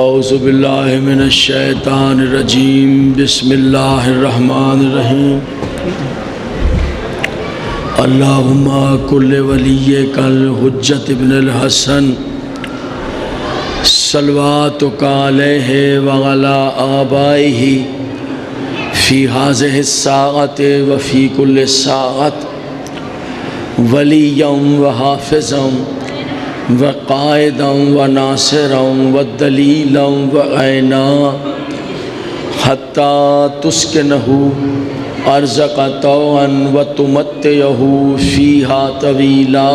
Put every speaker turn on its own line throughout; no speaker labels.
اعوذ باللہ من الشیطان الرجیم بسم اللہ الرحمن الرحیم اللہم کل ولیک الحجۃ ابن الحسن صلواتک علیہ وعلی آبائہ فی ہذہ الساعۃ وفی کل ساعۃ ولیًا وحافظًا وقائدًا وناصرًا ودلیلًا وعینا حتی تسکنہ ارزق طوعا وتمتعہ فیہا طویلا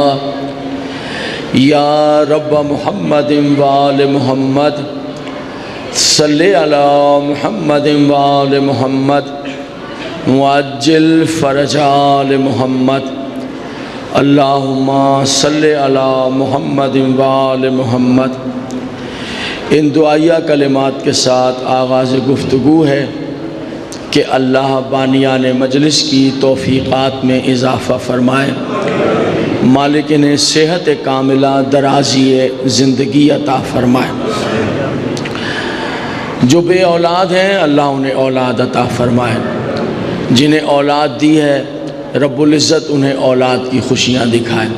یا رب محمد وآل محمد صلی علی محمد وآل محمد وعجل فرج آل محمد اللہم صلی علی محمد وآل محمد۔ ان دعائیہ کلمات کے ساتھ آغاز گفتگو ہے کہ اللہ بانیان مجلس کی توفیقات میں اضافہ فرمائے، مالک نے صحت کاملہ درازی زندگی عطا فرمائے، جو بے اولاد ہیں اللہ انہیں اولاد عطا فرمائے، جنہیں اولاد دی ہے رب العزت انہیں اولاد کی خوشیاں دکھائے،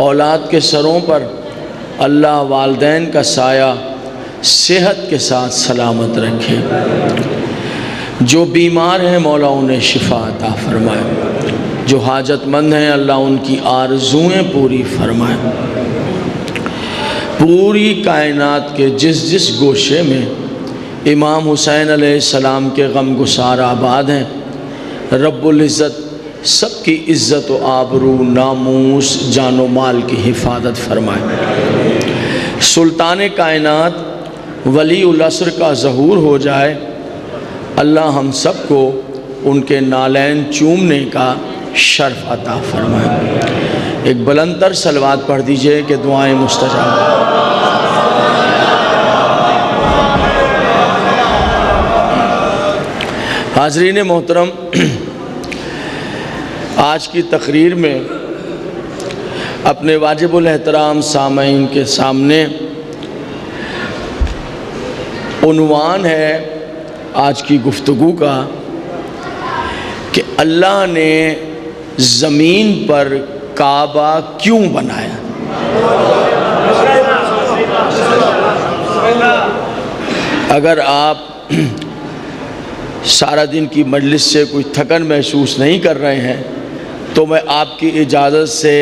اولاد کے سروں پر اللہ والدین کا سایہ صحت کے ساتھ سلامت رکھے، جو بیمار ہیں مولا انہیں شفا عطا فرمائے، جو حاجت مند ہیں اللہ ان کی آرزوئیں پوری فرمائے، پوری کائنات کے جس جس گوشے میں امام حسین علیہ السلام کے غم گسار آباد ہیں رب العزت سب کی عزت و آبرو ناموس جان و مال کی حفاظت فرمائے، سلطان کائنات ولی العصر کا ظہور ہو جائے، اللہ ہم سب کو ان کے نالین چومنے کا شرف عطا فرمائے۔ ایک بلند تر صلوات پڑھ دیجئے کہ دعائیں مستجاب۔ حاضرین محترم، آج کی تقریر میں اپنے واجب الاحترام سامعین کے سامنے عنوان ہے آج کی گفتگو کا کہ اللہ نے زمین پر کعبہ کیوں بنایا؟ اگر آپ سارا دن کی مجلس سے کوئی تھکن محسوس نہیں کر رہے ہیں تو میں آپ کی اجازت سے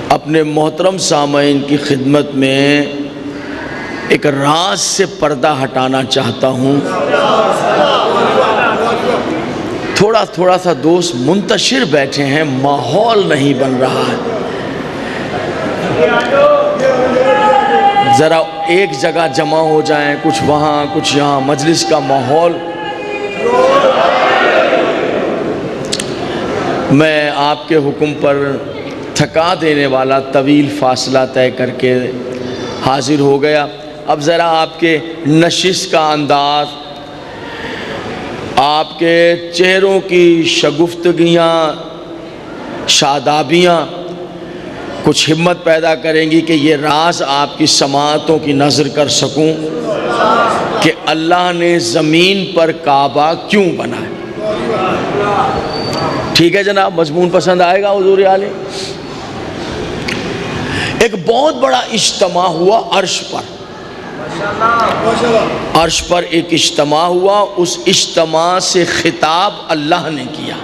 اپنے محترم سامعین کی خدمت میں ایک راز سے پردہ ہٹانا چاہتا ہوں۔ تھوڑا سا دوست منتشر بیٹھے ہیں، ماحول نہیں بن رہا ہے، ذرا ایک جگہ جمع ہو جائیں، کچھ وہاں کچھ یہاں، مجلس کا ماحول۔ میں آپ کے حکم پر تھکا دینے والا طویل فاصلہ طے کر کے حاضر ہو گیا، اب ذرا آپ کے نشست کا انداز، آپ کے چہروں کی شگفتگیاں، شادابیاں کچھ ہمت پیدا کریں گی کہ یہ راز آپ کی سماعتوں کی نظر کر سکوں کہ اللہ نے زمین پر کعبہ کیوں بنایا۔ ٹھیک ہے جناب، مضمون پسند آئے گا حضور عالی۔ ایک بہت بڑا اجتماع ہوا عرش پر، عرش پر ایک اجتماع ہوا، اس اجتماع سے خطاب اللہ نے کیا۔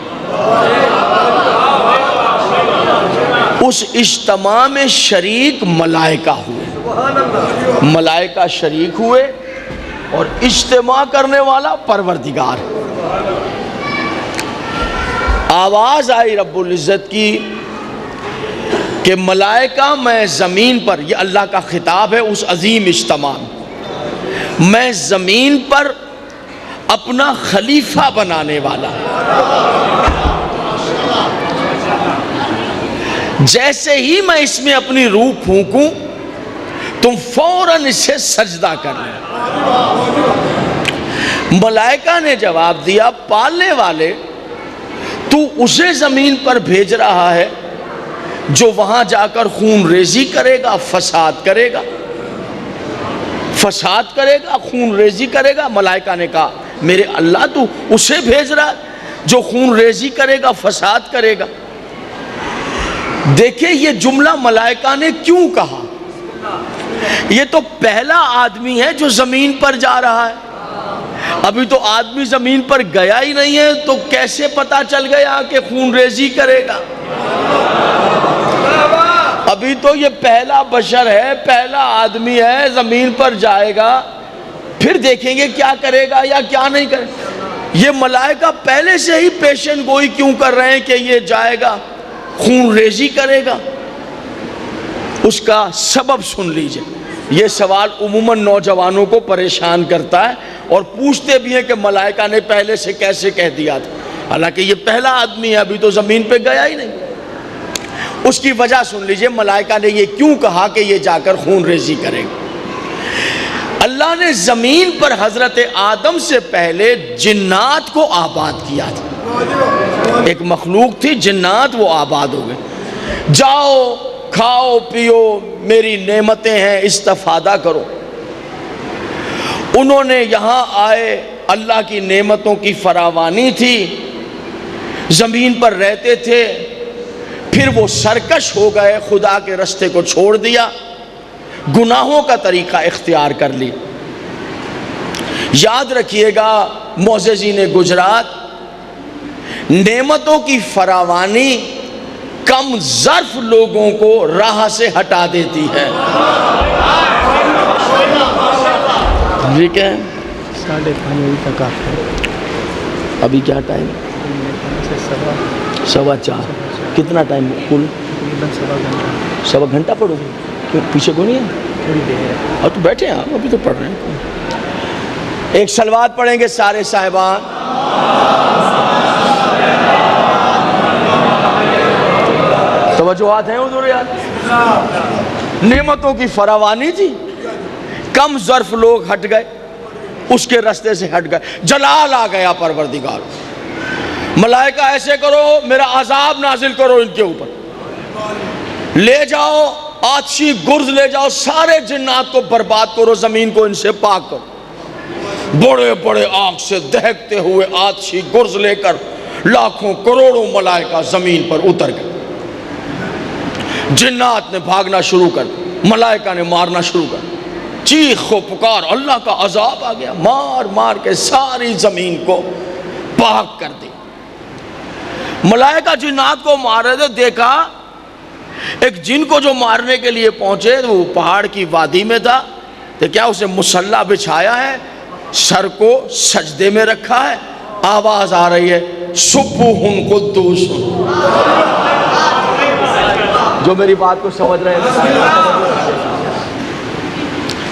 اس اجتماع میں شریک ملائکہ ہوئے، ملائکہ شریک ہوئے اور اجتماع کرنے والا پروردگار۔ آواز آئی رب العزت کی کہ ملائکہ میں زمین پر، یہ اللہ کا خطاب ہے اس عظیم اجتماع میں، میں زمین پر اپنا خلیفہ بنانے والا، جیسے ہی میں اس میں اپنی روح پھونکوں تم فوراً اسے سجدہ کرنا۔ ملائکہ نے جواب دیا، پالنے والے تو اسے زمین پر بھیج رہا ہے جو وہاں جا کر خون ریزی کرے گا، فساد کرے گا، فساد کرے گا، خون ریزی کرے گا۔ ملائکہ نے کہا میرے اللہ تو اسے بھیج رہا ہے جو خون ریزی کرے گا، فساد کرے گا۔ دیکھیں یہ جملہ ملائکہ نے کیوں کہا؟ یہ تو پہلا آدمی ہے جو زمین پر جا رہا ہے، ابھی تو آدمی زمین پر گیا ہی نہیں ہے، تو کیسے پتا چل گیا کہ خون ریزی کرے گا؟ ابھی تو یہ پہلا بشر ہے، پہلا آدمی ہے، زمین پر جائے گا، پھر دیکھیں گے کیا کرے گا یا کیا نہیں کرے گا۔ یہ ملائکہ پہلے سے ہی پیشن گوئی کیوں کر رہے ہیں کہ یہ جائے گا، خون ریزی کرے گا؟ اس کا سبب سن لیجئے۔ یہ سوال عموماً نوجوانوں کو پریشان کرتا ہے اور پوچھتے بھی ہیں کہ ملائکہ نے پہلے سے کیسے کہہ دیا تھا، حالانکہ یہ پہلا آدمی ہے، ابھی تو زمین پہ گیا ہی نہیں۔ اس کی وجہ سن لیجئے، ملائکہ نے یہ کیوں کہا کہ یہ جا کر خون ریزی کرے گا۔ اللہ نے زمین پر حضرت آدم سے پہلے جنات کو آباد کیا تھا، ایک مخلوق تھی جنات، وہ آباد ہو گئے۔ جاؤ کھاؤ پیو، میری نعمتیں ہیں، استفادہ کرو۔ انہوں نے یہاں آئے، اللہ کی نعمتوں کی فراوانی تھی، زمین پر رہتے تھے، پھر وہ سرکش ہو گئے، خدا کے رستے کو چھوڑ دیا، گناہوں کا طریقہ اختیار کر لی۔ یاد رکھیے گا معززین گجرات، نعمتوں کی فراوانی کم ظرف لوگوں کو راہ سے ہٹا دیتی ہے۔ ٹھیک ہے،
5:30 تک آپ ہے۔
ابھی کیا ٹائم؟ 4:15۔ کتنا ٹائم کل؟ 1.25 گھنٹہ پڑھو گے؟ کیوں پیچھے کو نہیں ہے؟
تھوڑی دیر ہے۔
اور تو بیٹھے ہیں آپ، ابھی تو پڑھ رہے ہیں۔ ایک صلوات پڑھیں گے سارے صاحبان۔ توجہات ہیں حضور یاد؟ نعمتوں کی فراوانی تھی، کم ظرف لوگ ہٹ گئے، اس کے رستے سے ہٹ گئے، جلال آ گیا پروردگار۔ ملائکہ ایسے کرو، میرا عذاب نازل کرو ان کے اوپر، لے جاؤ آتشی گرز، لے جاؤ سارے جنات کو برباد کرو، زمین کو ان سے پاک کرو۔ بڑے بڑے آگ سے دہکتے ہوئے آتشی گرز لے کر لاکھوں کروڑوں ملائکہ زمین پر اتر گئے۔ جنات نے بھاگنا شروع کر، ملائکہ نے مارنا شروع کر، چیخ و پکار، اللہ کا عذاب آ گیا، مار مار کے ساری زمین کو پاک کر دی۔ ملائکہ جنات کو مار رہے تھے، دیکھا ایک جن کو جو مارنے کے لیے پہنچے وہ پہاڑ کی وادی میں تھا، تو کیا اسے مسلح بچھایا ہے، سر کو سجدے میں رکھا ہے، آواز آ رہی ہے سبوح قدوس۔ جو میری بات کو سمجھ رہے ہیں،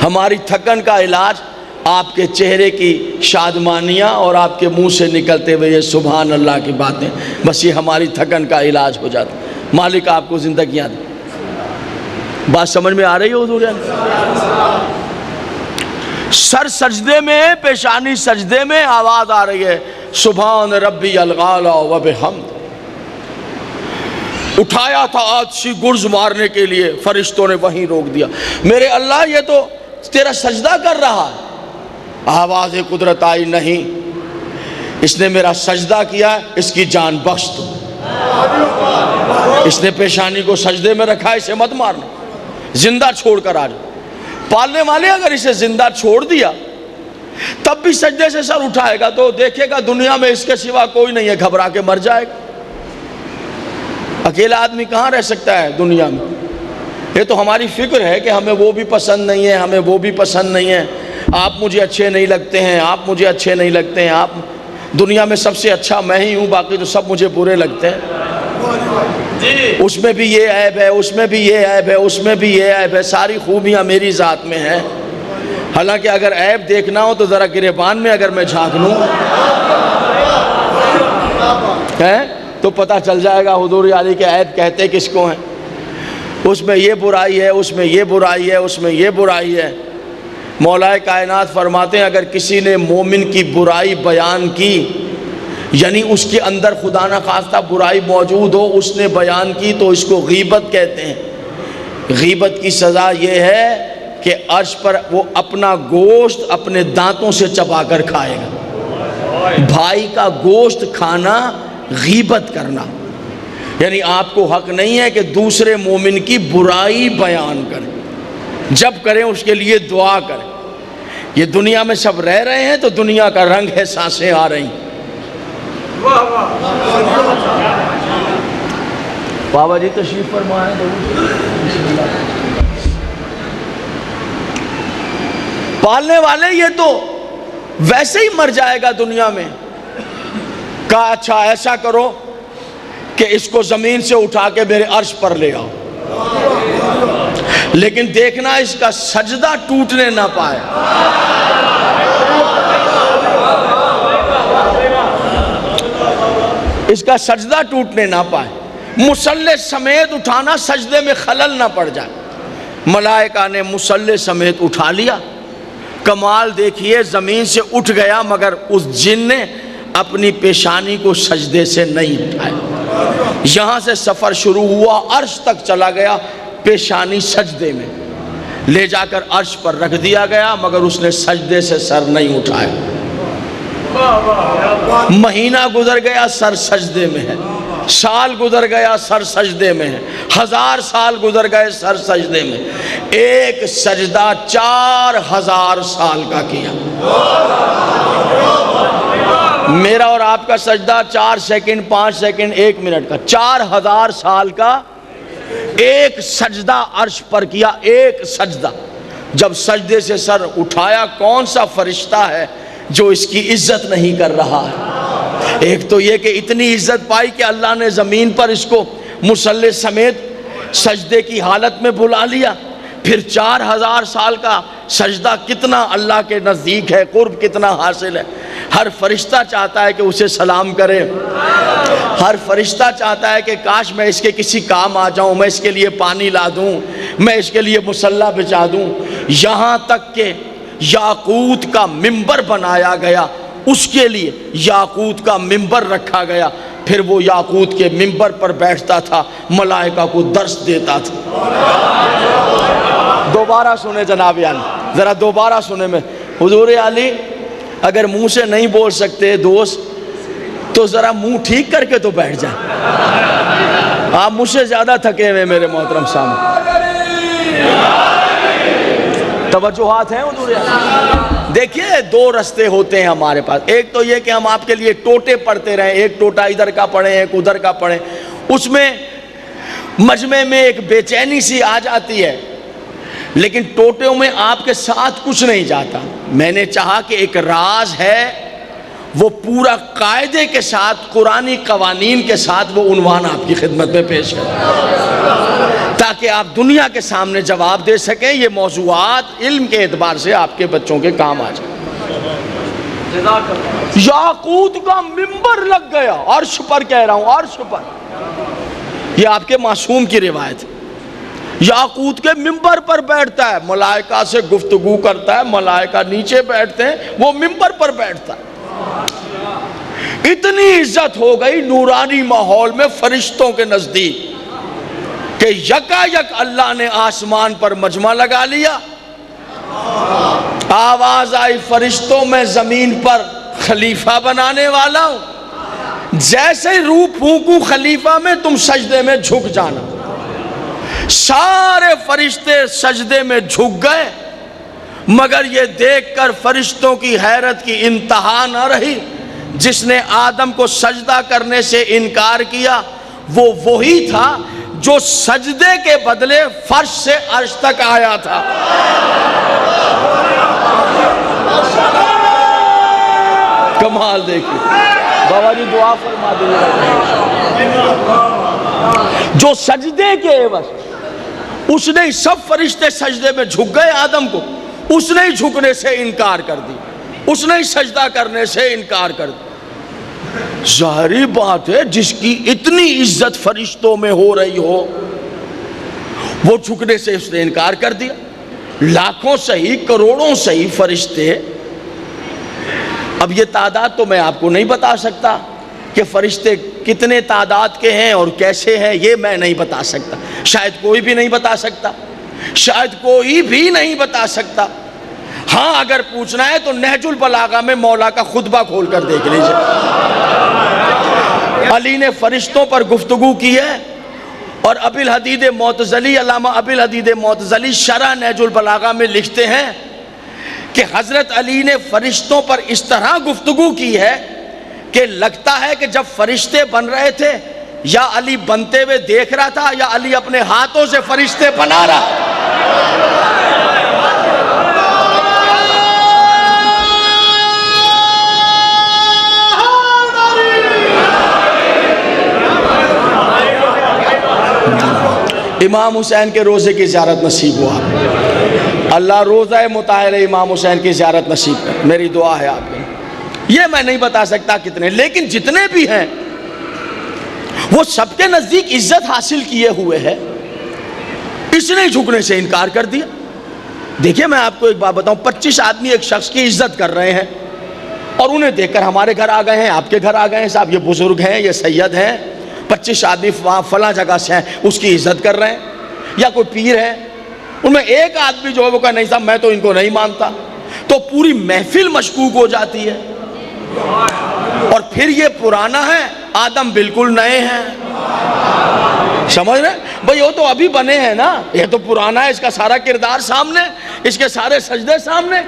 ہماری تھکن کا علاج آپ کے چہرے کی شادمانیاں اور آپ کے منہ سے نکلتے ہوئے یہ سبحان اللہ کی باتیں، بس یہ ہماری تھکن کا علاج ہو جاتا۔ مالک آپ کو زندگیاں دے۔ بات سمجھ میں آ رہی ہے حضور؟ سر سجدے میں، پیشانی سجدے میں، آواز آ رہی ہے سبحان ربی العالی و بحمد۔ اٹھایا تھا آتشی گرز مارنے کے لیے، فرشتوں نے وہیں روک دیا۔ میرے اللہ یہ تو تیرا سجدہ کر رہا ہے۔ آواز قدرت آئی، نہیں، اس نے میرا سجدہ کیا، اس کی جان بخش دو۔ اس نے پیشانی کو سجدے میں رکھا، اسے مت مارنا، زندہ چھوڑ کر آ جاؤ۔ پالنے والے اگر اسے زندہ چھوڑ دیا تب بھی سجدے سے سر اٹھائے گا تو دیکھے گا دنیا میں اس کے سوا کوئی نہیں ہے، گھبرا کے مر جائے گا۔ اکیلا آدمی کہاں رہ سکتا ہے دنیا میں؟ یہ تو ہماری فکر ہے کہ ہمیں وہ بھی پسند نہیں ہے، ہمیں وہ بھی پسند نہیں ہے، آپ مجھے اچھے نہیں لگتے ہیں، آپ مجھے اچھے نہیں لگتے ہیں، آپ دنیا میں سب سے اچھا میں ہی ہوں، باقی تو سب مجھے برے لگتے ہیں۔ اس میں بھی یہ عیب ہے، اس میں بھی یہ عیب ہے، اس میں بھی یہ عیب ہے، ساری خوبیاں میری ذات میں ہیں۔ حالانکہ اگر عیب دیکھنا ہو تو ذرا گریبان میں اگر میں جھانک لوں تو پتہ چل جائے گا حضور علی کے عیب کہتے کس کو ہیں۔ اس میں یہ برائی ہے، اس میں یہ برائی ہے، اس میں یہ برائی ہے۔ مولا کائنات فرماتے ہیں اگر کسی نے مومن کی برائی بیان کی یعنی اس کے اندر خدا نہ خواستہ برائی موجود ہو، اس نے بیان کی تو اس کو غیبت کہتے ہیں۔ غیبت کی سزا یہ ہے کہ عرش پر وہ اپنا گوشت اپنے دانتوں سے چبا کر کھائے گا۔ بھائی کا گوشت کھانا غیبت کرنا، یعنی آپ کو حق نہیں ہے کہ دوسرے مومن کی برائی بیان کریں، جب کریں اس کے لیے دعا کریں۔ یہ دنیا میں سب رہ رہے ہیں تو دنیا کا رنگ ہے، سانسیں آ رہی ہیں۔ بابا جی تشریف فرمائیں۔ پالنے والے یہ تو ویسے ہی مر جائے گا دنیا میں، کہا اچھا ایسا کرو کہ اس کو زمین سے اٹھا کے میرے عرش پر لے آؤ، لیکن دیکھنا اس کا سجدہ ٹوٹنے نہ پائے۔ اس کا سجدہ ٹوٹنے نہ پائے، مصلی سمیت اٹھانا، سجدے میں خلل نہ پڑ جائے۔ ملائکہ نے مصلی سمیت اٹھا لیا۔ کمال دیکھیے، زمین سے اٹھ گیا مگر اس جن نے اپنی پیشانی کو سجدے سے نہیں اٹھایا۔ یہاں سے سفر شروع ہوا، عرش تک چلا گیا، پیشانی سجدے میں لے جا کر عرش پر رکھ دیا گیا، مگر اس نے سجدے سے سر نہیں اٹھایا۔ مہینہ گزر گیا، سر سجدے میں ہے، سال گزر گیا، سر سجدے میں ہے، 1000 سال گزر گئے، سر سجدے میں۔ ایک سجدہ 4000 سال کا کیا۔ میرا اور آپ کا سجدہ 4 سیکنڈ 5 سیکنڈ 1 منٹ کا، 4000 سال کا ایک سجدہ عرش پر کیا، ایک سجدہ۔ جب سجدے سے سر اٹھایا، کون سا فرشتہ ہے جو اس کی عزت نہیں کر رہا ہے؟ ایک تو یہ کہ اتنی عزت پائی کہ اللہ نے زمین پر اس کو مصلی سمیت سجدے کی حالت میں بلا لیا۔ پھر 4000 سال کا سجدہ کتنا اللہ کے نزدیک ہے، قرب کتنا حاصل ہے۔ ہر فرشتہ چاہتا ہے کہ اسے سلام کرے، ہر فرشتہ چاہتا ہے کہ کاش میں اس کے کسی کام آ جاؤں، میں اس کے لیے پانی لا دوں، میں اس کے لیے مصلی بچھا دوں۔ یہاں تک کہ یاقوت کا منبر بنایا گیا، اس کے لیے یاقوت کا منبر رکھا گیا، پھر وہ یاقوت کے منبر پر بیٹھتا تھا، ملائکہ کو درس دیتا تھا۔ دوبارہ سنیں جناب عالی، ذرا دوبارہ سنیں۔ میں حضور علی اگر منہ سے نہیں بول سکتے دوست تو ذرا منہ ٹھیک کر کے تو بیٹھ جائیں۔ آپ مجھ سے زیادہ تھکے ہوئے میرے محترم سامنے، توجہات ہیں حضور علی۔ دیکھیے 2 رستے ہوتے ہیں ہمارے پاس، ایک تو یہ کہ ہم آپ کے لیے ٹوٹے پڑھتے رہیں، ایک ٹوٹا ادھر کا پڑھیں ایک ادھر کا پڑھیں، اس میں مجمع میں ایک بے چینی سی آ جاتی ہے، لیکن ٹوٹوں میں آپ کے ساتھ کچھ نہیں جاتا۔ میں نے چاہا کہ ایک راز ہے، وہ پورا قاعدے کے ساتھ، قرآنی قوانین کے ساتھ وہ عنوان آپ کی خدمت میں پیش کریں، تاکہ آپ دنیا کے سامنے جواب دے سکیں۔ یہ موضوعات علم کے اعتبار سے آپ کے بچوں کے کام آ جائیں۔ یاقوت کا منبر لگ گیا، عرش پر کہہ رہا ہوں، عرش پر۔ یہ آپ کے معصوم کی روایت ہے۔ یاقوت کے منبر پر بیٹھتا ہے، ملائکہ سے گفتگو کرتا ہے، ملائکہ نیچے بیٹھتے ہیں، وہ منبر پر بیٹھتا ہے۔ اتنی عزت ہو گئی نورانی ماحول میں فرشتوں کے نزدیک کہ یکا یک اللہ نے آسمان پر مجمع لگا لیا۔ آواز آئی، فرشتوں میں زمین پر خلیفہ بنانے والا ہوں، جیسے روح پھونکوں خلیفہ میں تم سجدے میں جھک جانا۔ سارے فرشتے سجدے میں جھک گئے، مگر یہ دیکھ کر فرشتوں کی حیرت کی انتہا نہ رہی، جس نے آدم کو سجدہ کرنے سے انکار کیا وہ وہی تھا جو سجدے کے بدلے فرش سے عرش تک آیا تھا۔ کمال دیکھیں، بابا جی دعا فرما دیجیے۔ جو سجدے کے عوض اس نے، سب فرشتے سجدے میں جھک گئے آدم کو، اس نے جھکنے سے انکار کر دی، اس نے سجدہ کرنے سے انکار کر دی۔ ظاہری بات ہے، جس کی اتنی عزت فرشتوں میں ہو رہی ہو، وہ جھکنے سے اس نے انکار کر دیا۔ لاکھوں صحیح کروڑوں صحیح فرشتے، اب یہ تعداد تو میں آپ کو نہیں بتا سکتا، کہ فرشتے کتنے تعداد کے ہیں اور کیسے ہیں یہ میں نہیں بتا سکتا، شاید کوئی بھی نہیں بتا سکتا، شاید کوئی بھی نہیں بتا سکتا۔ ہاں اگر پوچھنا ہے تو نہج البلاغہ میں مولا کا خطبہ کھول کر دیکھ لیجئے، علی نے فرشتوں پر گفتگو کی ہے، اور ابی الحدید معتزلی، علامہ ابی الحدید معتزلی شرح نہج البلاغہ میں لکھتے ہیں کہ حضرت علی نے فرشتوں پر اس طرح گفتگو کی ہے کہ لگتا ہے کہ جب فرشتے بن رہے تھے یا علی بنتے ہوئے دیکھ رہا تھا یا علی اپنے ہاتھوں سے فرشتے بنا رہا۔ امام حسین کے روزے کی زیارت نصیب ہوا، اللہ روزہ مطہر امام حسین کی زیارت نصیب کر، میری دعا ہے آپ کو۔ یہ میں نہیں بتا سکتا کتنے، لیکن جتنے بھی ہیں وہ سب کے نزدیک عزت حاصل کیے ہوئے ہیں، اس نے جھکنے سے انکار کر دیا۔ دیکھیں میں آپ کو ایک بات بتاؤں، 25 آدمی ایک شخص کی عزت کر رہے ہیں اور انہیں دیکھ کر ہمارے گھر آ گئے ہیں، آپ کے گھر آ گئے ہیں، صاحب یہ بزرگ ہیں، یہ سید ہیں، 25 آدمی فلاں جگہ سے ہیں، اس کی عزت کر رہے ہیں، یا کوئی پیر ہے، ان میں ایک آدمی جو ہے وہ کہا نہیں صاحب میں تو ان کو نہیں مانتا، تو پوری محفل مشکوک ہو جاتی ہے۔ اور پھر یہ پرانا ہے، آدم بالکل نئے ہیں، سمجھ رہے بھئی وہ تو ابھی بنے ہیں نا، یہ تو پرانا ہے، اس کا سارا کردار سامنے، اس کے سارے سجدے سامنے،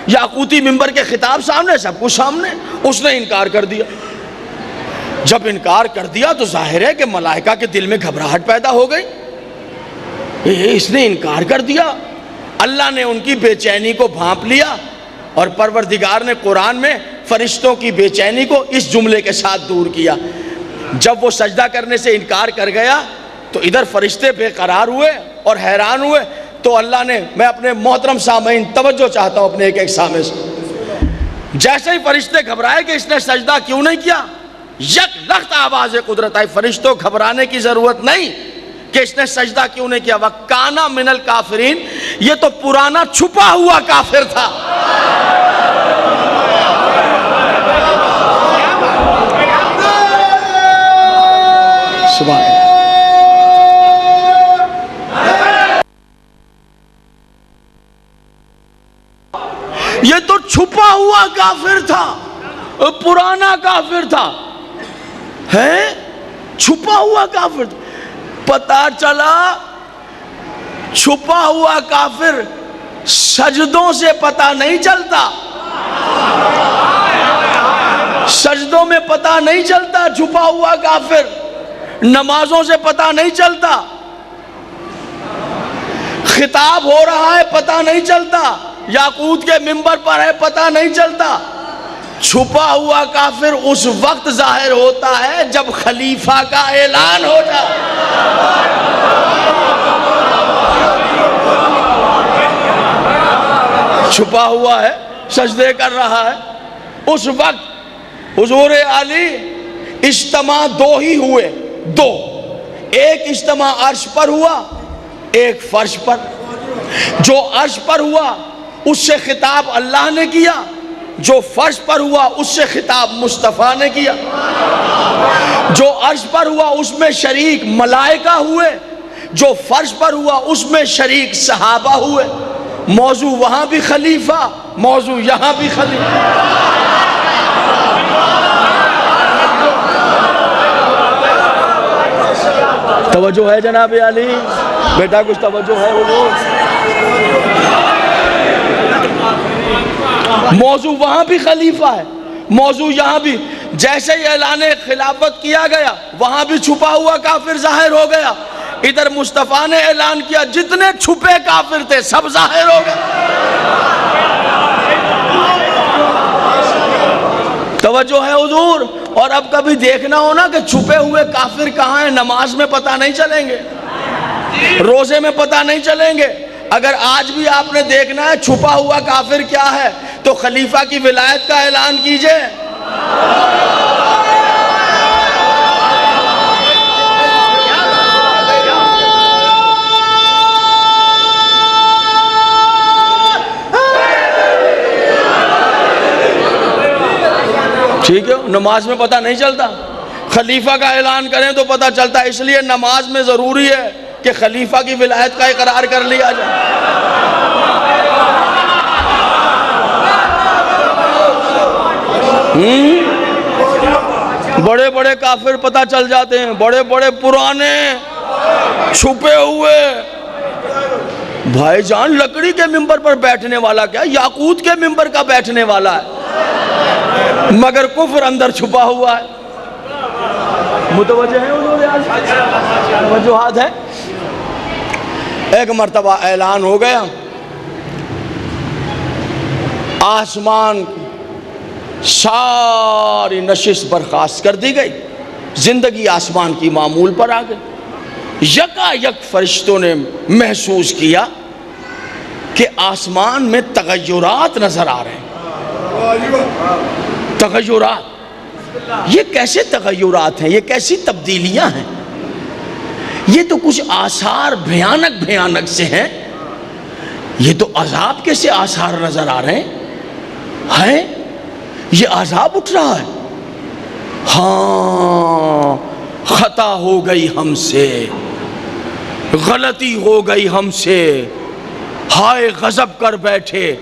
یاقوتی منبر کے خطاب سامنے، سب کچھ سامنے۔ اس نے انکار کر دیا۔ جب انکار کر دیا تو ظاہر ہے کہ ملائکہ کے دل میں گھبراہٹ پیدا ہو گئی، اس نے انکار کر دیا۔ اللہ نے ان کی بے چینی کو بھانپ لیا، اور پروردگار نے قرآن میں فرشتوں کی بے چینی کو اس جملے کے ساتھ دور کیا، جب وہ سجدہ کرنے سے انکار کر گیا تو ادھر فرشتے بے قرار ہوئے اور حیران ہوئے، تو اللہ نے، میں اپنے محترم سامعین توجہ چاہتا ہوں اپنے ایک ایک سامع سے، جیسے ہی فرشتے گھبرائے کہ اس نے سجدہ کیوں نہیں کیا، یک لخت آواز قدرت آئی، فرشتوں گھبرانے کی ضرورت نہیں کہ اس نے سجدہ کیوں نہیں کیا، وَكَانَ مِنَ الْكَافِرِينَ، یہ تو پرانا چھپا ہوا کافر تھا۔ سبحان اللہ۔ یہ تو چھپا ہوا کافر تھا، پرانا کافر تھا، ہے چھپا ہوا کافر تھا۔ پتا چلا چھپا ہوا کافر سجدوں سے پتا نہیں چلتا، سجدوں میں پتا نہیں چلتا، چھپا ہوا کافر نمازوں سے پتا نہیں چلتا، خطاب ہو رہا ہے پتا نہیں چلتا، یاقوت کے منبر پر ہے پتا نہیں چلتا۔ چھپا ہوا کافر اس وقت ظاہر ہوتا ہے جب خلیفہ کا اعلان ہو جائے۔ چھپا ہوا ہے، سجدے کر رہا ہے، اس وقت حضور علی اجتماع دو ہی ہوئے، دو، ایک اجتماع عرش پر ہوا، ایک فرش پر۔ جو عرش پر ہوا اس سے خطاب اللہ نے کیا، جو فرش پر ہوا اس سے خطاب مصطفیٰ نے کیا۔ جو عرش پر ہوا اس میں شریک ملائکہ ہوئے، جو فرش پر ہوا اس میں شریک صحابہ ہوئے۔ موضوع وہاں بھی خلیفہ، موضوع یہاں بھی خلیفہ۔ توجہ ہے جناب علی؟ بیٹا کچھ توجہ ہے حضور؟ موضوع وہاں بھی خلیفہ ہے، موضوع یہاں بھی۔ جیسے ہی اعلان خلافت کیا گیا وہاں بھی چھپا ہوا کافر ظاہر ہو گیا، ادھر مصطفیٰ نے اعلان کیا، جتنے چھپے کافر تھے سب ظاہر ہو گئے۔ توجہ ہے حضور؟ اور اب کبھی دیکھنا ہو نا کہ چھپے ہوئے کافر کہاں ہیں، نماز میں پتہ نہیں چلیں گے، روزے میں پتہ نہیں چلیں گے۔ اگر آج بھی آپ نے دیکھنا ہے چھپا ہوا کافر کیا ہے تو خلیفہ کی ولایت کا اعلان کیجئے۔ ٹھیک ہے، نماز میں پتہ نہیں چلتا، خلیفہ کا اعلان کریں تو پتہ چلتا ہے، اس لیے نماز میں ضروری ہے کہ خلیفہ کی ولایت کا اقرار کر لیا جائے۔ بڑے بڑے کافر پتہ چل جاتے ہیں، بڑے بڑے پرانے چھپے ہوئے۔ بھائی جان لکڑی کے ممبر پر بیٹھنے والا کیا یاقوت کے ممبر کا بیٹھنے والا ہے، مگر کفر اندر چھپا ہوا ہے۔ متوجہ ہیں انہوں نے توجہات ہے۔ ایک مرتبہ اعلان ہو گیا، آسمان ساری نشست برخاست کر دی گئی، زندگی آسمان کی معمول پر آ گئی۔ یکا یک فرشتوں نے محسوس کیا کہ آسمان میں تغیرات نظر آ رہے ہیں۔ تغیرات، یہ کیسے تغیرات ہیں؟ یہ کیسی تبدیلیاں ہیں؟ یہ تو کچھ آثار بھیانک بھیانک سے ہیں۔ یہ تو عذاب کے سے آثار نظر آ رہے ہیں۔ یہ عذاب اٹھ رہا ہے۔ ہاں، خطا ہو گئی ہم سے، غلطی ہو گئی ہم سے، ہائے غضب کر بیٹھے۔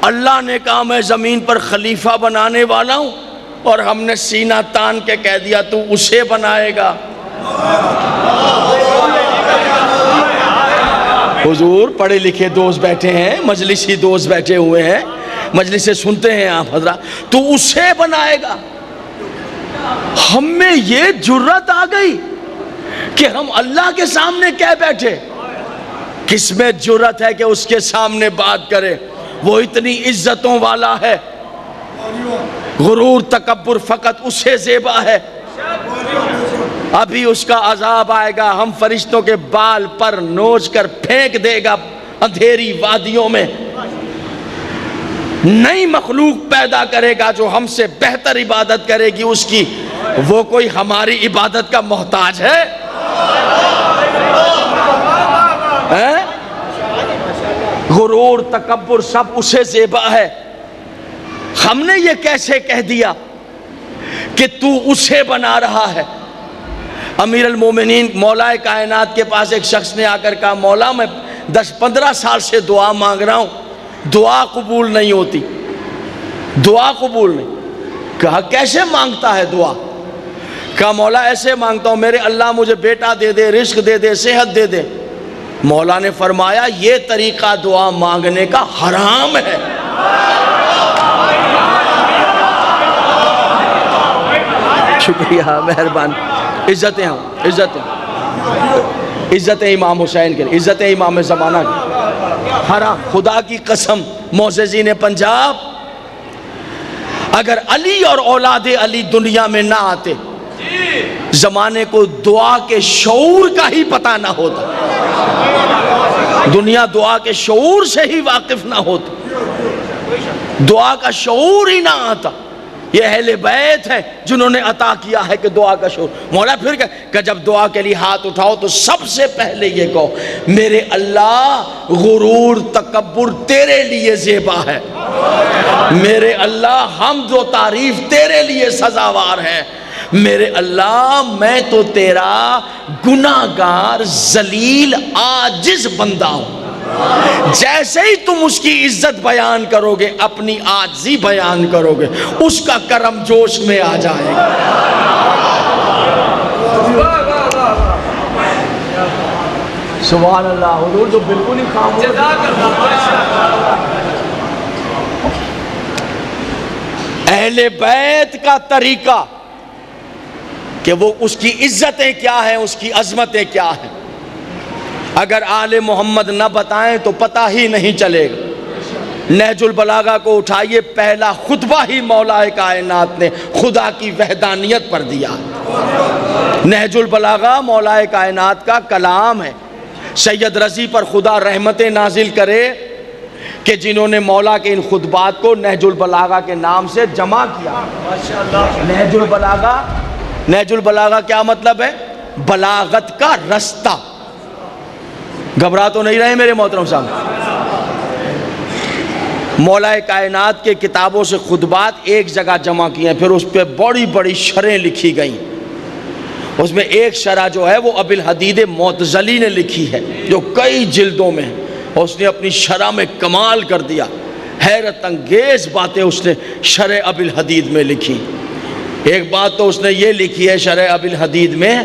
اللہ نے کہا میں زمین پر خلیفہ بنانے والا ہوں، اور ہم نے سینہ تان کے کہہ دیا تو اسے بنائے گا۔ حضور پڑھے لکھے دوست بیٹھے ہیں، مجلسی دوست بیٹھے ہوئے ہیں، مجلس سے سنتے ہیں آپ حضرات، تو اسے بنائے گا۔ ہم میں یہ جرت آ گئی کہ ہم اللہ کے سامنے کہہ بیٹھے۔ کس میں جرت ہے کہ اس کے سامنے بات کرے؟ وہ اتنی عزتوں والا ہے، غرور تکبر فقط اسے زیبا ہے۔ ابھی اس کا عذاب آئے گا، ہم فرشتوں کے بال پر نوچ کر پھینک دے گا اندھیری وادیوں میں۔ نئی مخلوق پیدا کرے گا جو ہم سے بہتر عبادت کرے گی اس کی۔ وہ کوئی ہماری عبادت کا محتاج ہے؟ غرور تکبر سب اسے زیبا ہے۔ ہم نے یہ کیسے کہہ دیا کہ تو اسے بنا رہا ہے؟ امیر المومنین مولا کائنات کے پاس ایک شخص نے آ کر کہا مولا میں 10-15 سال سے دعا مانگ رہا ہوں، دعا قبول نہیں ہوتی، دعا قبول نہیں۔ کہا کیسے مانگتا ہے دعا؟ کہا مولا ایسے مانگتا ہوں، میرے اللہ مجھے بیٹا دے دے، رزق دے دے، صحت دے دے۔ مولا نے فرمایا یہ طریقہ دعا مانگنے کا حرام ہے۔ شکریہ، مہربان۔ عزتیں ہوں، عزتیں امام حسین کے لیے، عزتیں امام زمانہ کی۔ حرام، خدا کی قسم معززین پنجاب، اگر علی اور اولاد علی دنیا میں نہ آتے، زمانے کو دعا کے شعور کا ہی پتہ نہ ہوتا، دنیا دعا کے شعور سے ہی واقف نہ ہوتی، دعا کا شعور ہی نہ آتا۔ یہ اہل بیت ہے جنہوں نے عطا کیا ہے کہ دعا کا شعور۔ مولا پھر کہ جب دعا کے لیے ہاتھ اٹھاؤ تو سب سے پہلے یہ کہو میرے اللہ غرور تکبر تیرے لیے زیبا ہے، میرے اللہ حمد و تعریف تیرے لیے سزاوار ہے، میرے اللہ میں تو تیرا گناہگار ذلیل عاجز بندہ ہوں۔ جیسے ہی تم اس کی عزت بیان کرو گے اپنی عاجزی بیان کرو گے، اس کا کرم جوش میں آ جائے گا۔ سبحان اللہ، حضور جو بالکل ہی خاموش۔ اہل بیت کا طریقہ کہ وہ اس کی عزتیں کیا ہیں، اس کی عظمتیں کیا ہیں، اگر آل محمد نہ بتائیں تو پتہ ہی نہیں چلے گا۔ نہج البلاغہ کو اٹھائیے، پہلا خطبہ ہی مولا کائنات نے خدا کی وحدانیت پر دیا۔ نہج البلاغہ مولا کائنات کا کلام ہے۔ سید رضی پر خدا رحمتیں نازل کرے کہ جنہوں نے مولا کے ان خطبات کو نہج البلاغہ کے نام سے جمع کیا۔ نہج البلاغہ، نہج البلاغہ کیا مطلب ہے؟ بلاغت کا رستہ۔ گھبرا تو نہیں رہے میرے محترم صاحب؟ مولا کائنات کے کتابوں سے خطبات ایک جگہ جمع کیے ہیں، پھر اس پہ بڑی بڑی شرحیں لکھی گئیں۔ اس میں ایک شرح جو ہے وہ ابی الحدید معتزلی نے لکھی ہے جو کئی جلدوں میں ہے، اور اس نے اپنی شرح میں کمال کر دیا، حیرت انگیز باتیں اس نے شرح ابی الحدید میں لکھی۔ ایک بات تو اس نے یہ لکھی ہے شرح ابی الحدید میں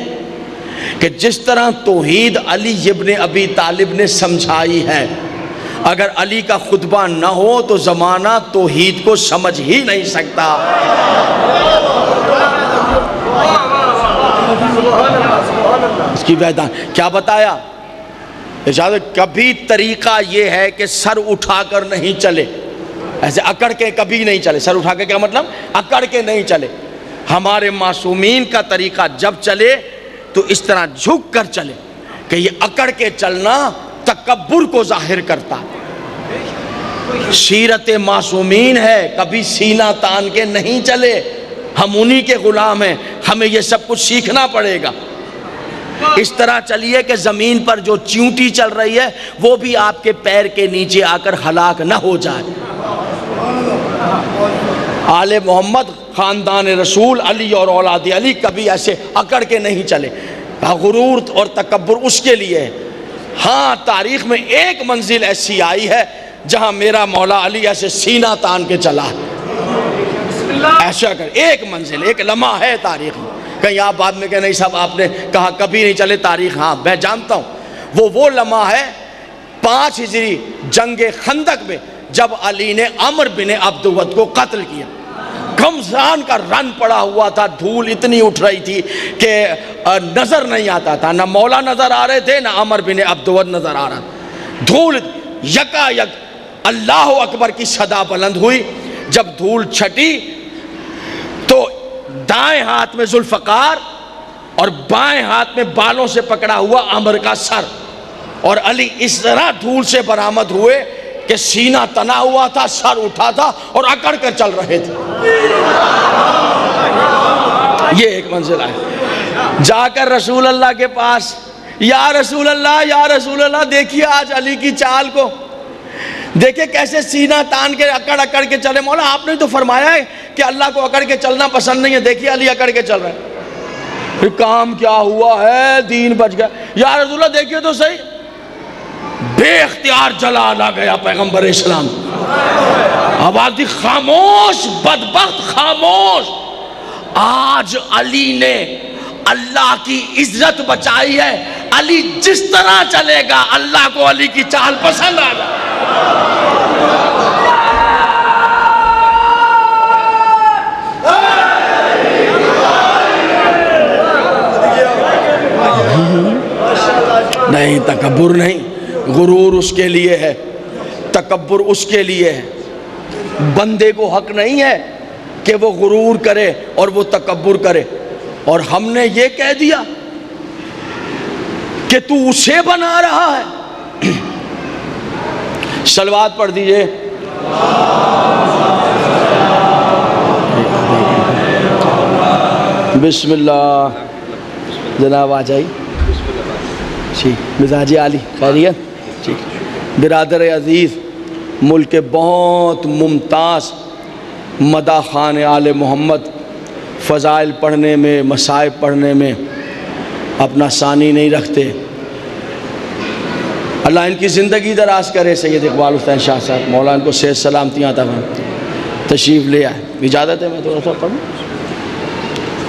کہ جس طرح توحید علی ابن ابی طالب نے سمجھائی ہے، اگر علی کا خطبہ نہ ہو تو زمانہ توحید کو سمجھ ہی نہیں سکتا۔ اس کی بیدان کیا بتایا؟ اجازت کبھی طریقہ یہ ہے کہ سر اٹھا کر نہیں چلے، ایسے اکڑ کے کبھی نہیں چلے۔ سر اٹھا کے کیا مطلب؟ اکڑ کے نہیں چلے۔ ہمارے معصومین کا طریقہ جب چلے تو اس طرح جھک کر چلے، کہ یہ اکڑ کے چلنا تکبر کو ظاہر کرتا۔ سیرت معصومین ہے، کبھی سینہ تان کے نہیں چلے، ہم انہی کے غلام ہیں، ہمیں یہ سب کچھ سیکھنا پڑے گا۔ اس طرح چلیے کہ زمین پر جو چیونٹی چل رہی ہے وہ بھی آپ کے پیر کے نیچے آ کر ہلاک نہ ہو جائے۔ آل محمد، خاندان رسول، علی اور اولاد علی کبھی ایسے اکڑ کے نہیں چلے۔ غرور اور تکبر اس کے لیے ہے۔ ہاں تاریخ میں ایک منزل ایسی آئی ہے جہاں میرا مولا علی ایسے سینہ تان کے چلا ہے، ایسا کر ایک منزل، ایک لمحہ ہے تاریخ میں۔ کہیں آپ بعد میں کہ نہیں صاحب آپ نے کہا کبھی نہیں چلے تاریخ، ہاں میں جانتا ہوں وہ لمحہ ہے 5 ہجری جنگ خندق میں جب علی نے عمر بن عبدود کو قتل کیا۔ گھمسان کا رن پڑا ہوا تھا، دھول اتنی اٹھ رہی تھی کہ نظر نہیں آتا تھا، نہ مولا نظر آ رہے تھے نہ عمر بن عبدود نظر آ رہا تھا۔ دھول یکا یک اللہ اکبر کی صدا بلند ہوئی۔ جب دھول چھٹی تو دائیں ہاتھ میں ذوالفقار اور بائیں ہاتھ میں بالوں سے پکڑا ہوا عمر کا سر، اور علی اس طرح دھول سے برآمد ہوئے کہ سینہ تنا ہوا تھا، سر اٹھا تھا اور اکڑ کر چل رہے تھے۔ یہ ایک منزل ہے۔ جا کر رسول اللہ کے پاس، یا رسول اللہ دیکھیے آج علی کی چال کو، دیکھیں کیسے سینہ تان کے اکڑ کے چلے۔ مولا آپ نے تو فرمایا ہے کہ اللہ کو اکڑ کے چلنا پسند نہیں ہے، دیکھیے علی اکڑ کے چل رہے ہیں۔ پھر کام کیا ہوا ہے، دین بچ گیا۔ یا رسول اللہ دیکھیے تو صحیح، بے اختیار جلال آ گیا پیغمبر اسلام۔ آواز دی خاموش بدبخت خاموش۔ آج علی نے اللہ کی عزت بچائی ہے، علی جس طرح چلے گا اللہ کو علی کی چال پسند آ جائے۔ نہیں تکبر نہیں، غرور اس کے لیے ہے، تکبر اس کے لیے ہے۔ بندے کو حق نہیں ہے کہ وہ غرور کرے اور وہ تکبر کرے، اور ہم نے یہ کہہ دیا کہ تو اسے بنا رہا ہے۔ صلوات پڑھ دیجئے۔ بسم اللہ۔ جناب آ جائیے۔ ٹھیک، مزاج عالی خیریت؟ ٹھیک۔ برادر عزیز، ملک کے بہت ممتاز مداح خوان آل محمد فضائل پڑھنے میں، مصائب پڑھنے میں اپنا ثانی نہیں رکھتے۔ اللہ ان کی زندگی دراز کرے۔ سید اقبال حسین شاہ صاحب، مولا ان کو صحت سلامتیاں عطا فرمائے۔ تشریف لے آئے، اجازت ہے میں تھوڑا سا پڑھوں؟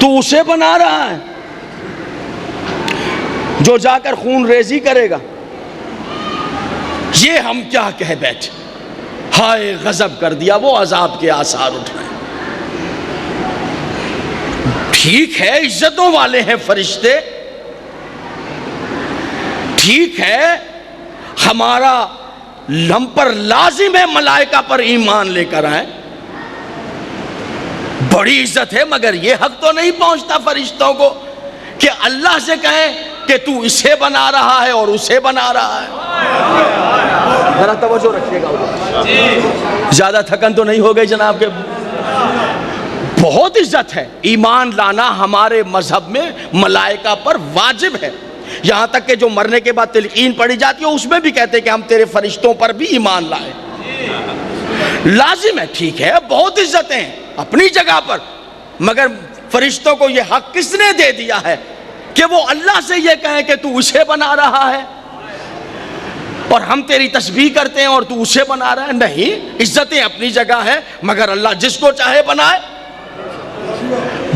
تو اسے بنا رہا ہے جو جا کر خون ریزی کرے گا۔ یہ ہم کیا کہہ بیٹھے، ہائے غضب کر دیا، وہ عذاب کے آثار اٹھ رہے ہیں۔ ٹھیک ہے عزتوں والے ہیں فرشتے، ٹھیک ہے ہمارا ہم پر لازم ہے ملائکہ پر ایمان لے کر آئیں، بڑی عزت ہے، مگر یہ حق تو نہیں پہنچتا فرشتوں کو کہ اللہ سے کہیں کہ تو اسے بنا رہا ہے اور اسے بنا رہا ہے۔ ذرا توجہ رکھیے گا، زیادہ تھکن تو نہیں ہو گئی جناب کے؟ بہت عزت ہے، ایمان لانا ہمارے مذہب میں ملائکہ پر واجب ہے، یہاں تک کہ جو مرنے کے بعد تلقین پڑھی جاتی ہے اس میں بھی کہتے ہیں کہ ہم تیرے فرشتوں پر بھی ایمان لائے، لازم ہے۔ ٹھیک ہے بہت عزتیں ہیں اپنی جگہ پر، مگر فرشتوں کو یہ حق کس نے دے دیا ہے کہ وہ اللہ سے یہ کہیں کہ تو اسے بنا رہا ہے اور ہم تیری تسبیح کرتے ہیں اور تو اسے بنا رہا ہے؟ نہیں، عزتیں اپنی جگہ ہے، مگر اللہ جس کو چاہے بنائے۔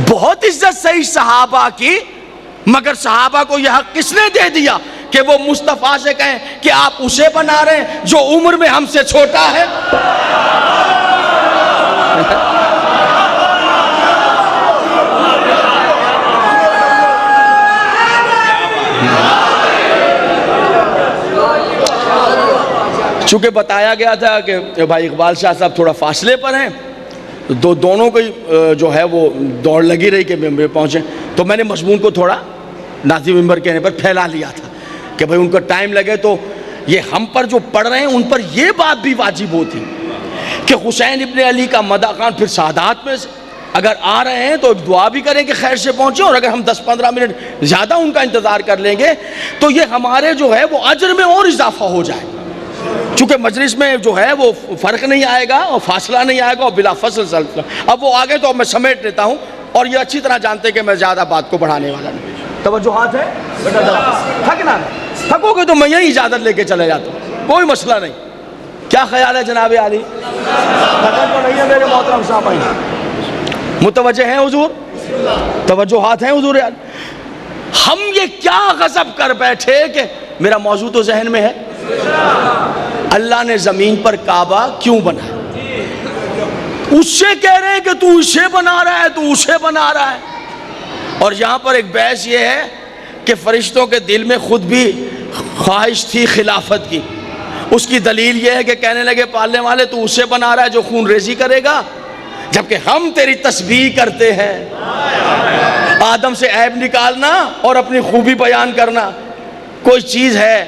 بہت عزت صحیح صحابہ کی، مگر صحابہ کو یہ حق کس نے دے دیا کہ وہ مصطفیٰ سے کہیں کہ آپ اسے بنا رہے ہیں جو عمر میں ہم سے چھوٹا ہے؟ چونکہ بتایا گیا تھا کہ بھائی اقبال شاہ صاحب تھوڑا فاصلے پر ہیں، دونوں کو جو ہے وہ دوڑ لگی رہی کہ ممبر پہنچیں، تو میں نے مضمون کو تھوڑا ناظم ممبر کہنے پر پھیلا لیا تھا کہ بھائی ان کو ٹائم لگے تو یہ ہم پر جو پڑھ رہے ہیں ان پر یہ بات بھی واجب ہوتی کہ حسین ابن علی کا مدح خوان پھر سادات میں سے اگر آ رہے ہیں تو ایک دعا بھی کریں کہ خیر سے پہنچیں، اور اگر ہم 10-15 منٹ زیادہ ان کا انتظار کر لیں گے تو یہ ہمارے جو ہے وہ اجر میں اور اضافہ ہو جائے، چونکہ مجلس میں جو ہے وہ فرق نہیں آئے گا اور فاصلہ نہیں آئے گا اور بلا فصل سلسلہ۔ اب وہ آگے تو اب میں سمیٹ لیتا ہوں، اور یہ اچھی طرح جانتے کہ میں زیادہ بات کو بڑھانے والا نہیں۔ توجہات ہے بیٹا، تھکنا نہیں، تھکو گے تو میں یہی اجازت لے کے چلے جاتا ہوں، کوئی مسئلہ نہیں۔ کیا خیال ہے جناب عالی؟ تھکن تو نہیں ہے میرے محترم سامعین؟ متوجہ ہیں حضور؟ توجہات ہیں حضور؟ ہم یہ کیا غضب کر بیٹھے کہ میرا موضوع تو ذہن میں ہے، اللہ نے زمین پر کعبہ کیوں بنایا؟ اس سے کہہ رہے ہیں کہ تو اسے بنا رہا ہے، تو اسے بنا رہا ہے۔ اور یہاں پر ایک بحث یہ ہے کہ فرشتوں کے دل میں خود بھی خواہش تھی خلافت کی، اس کی دلیل یہ ہے کہ کہنے لگے پالنے والے تو اسے بنا رہا ہے جو خون ریزی کرے گا، جبکہ ہم تیری تسبیح کرتے ہیں۔ آدم سے عیب نکالنا اور اپنی خوبی بیان کرنا کوئی چیز ہے،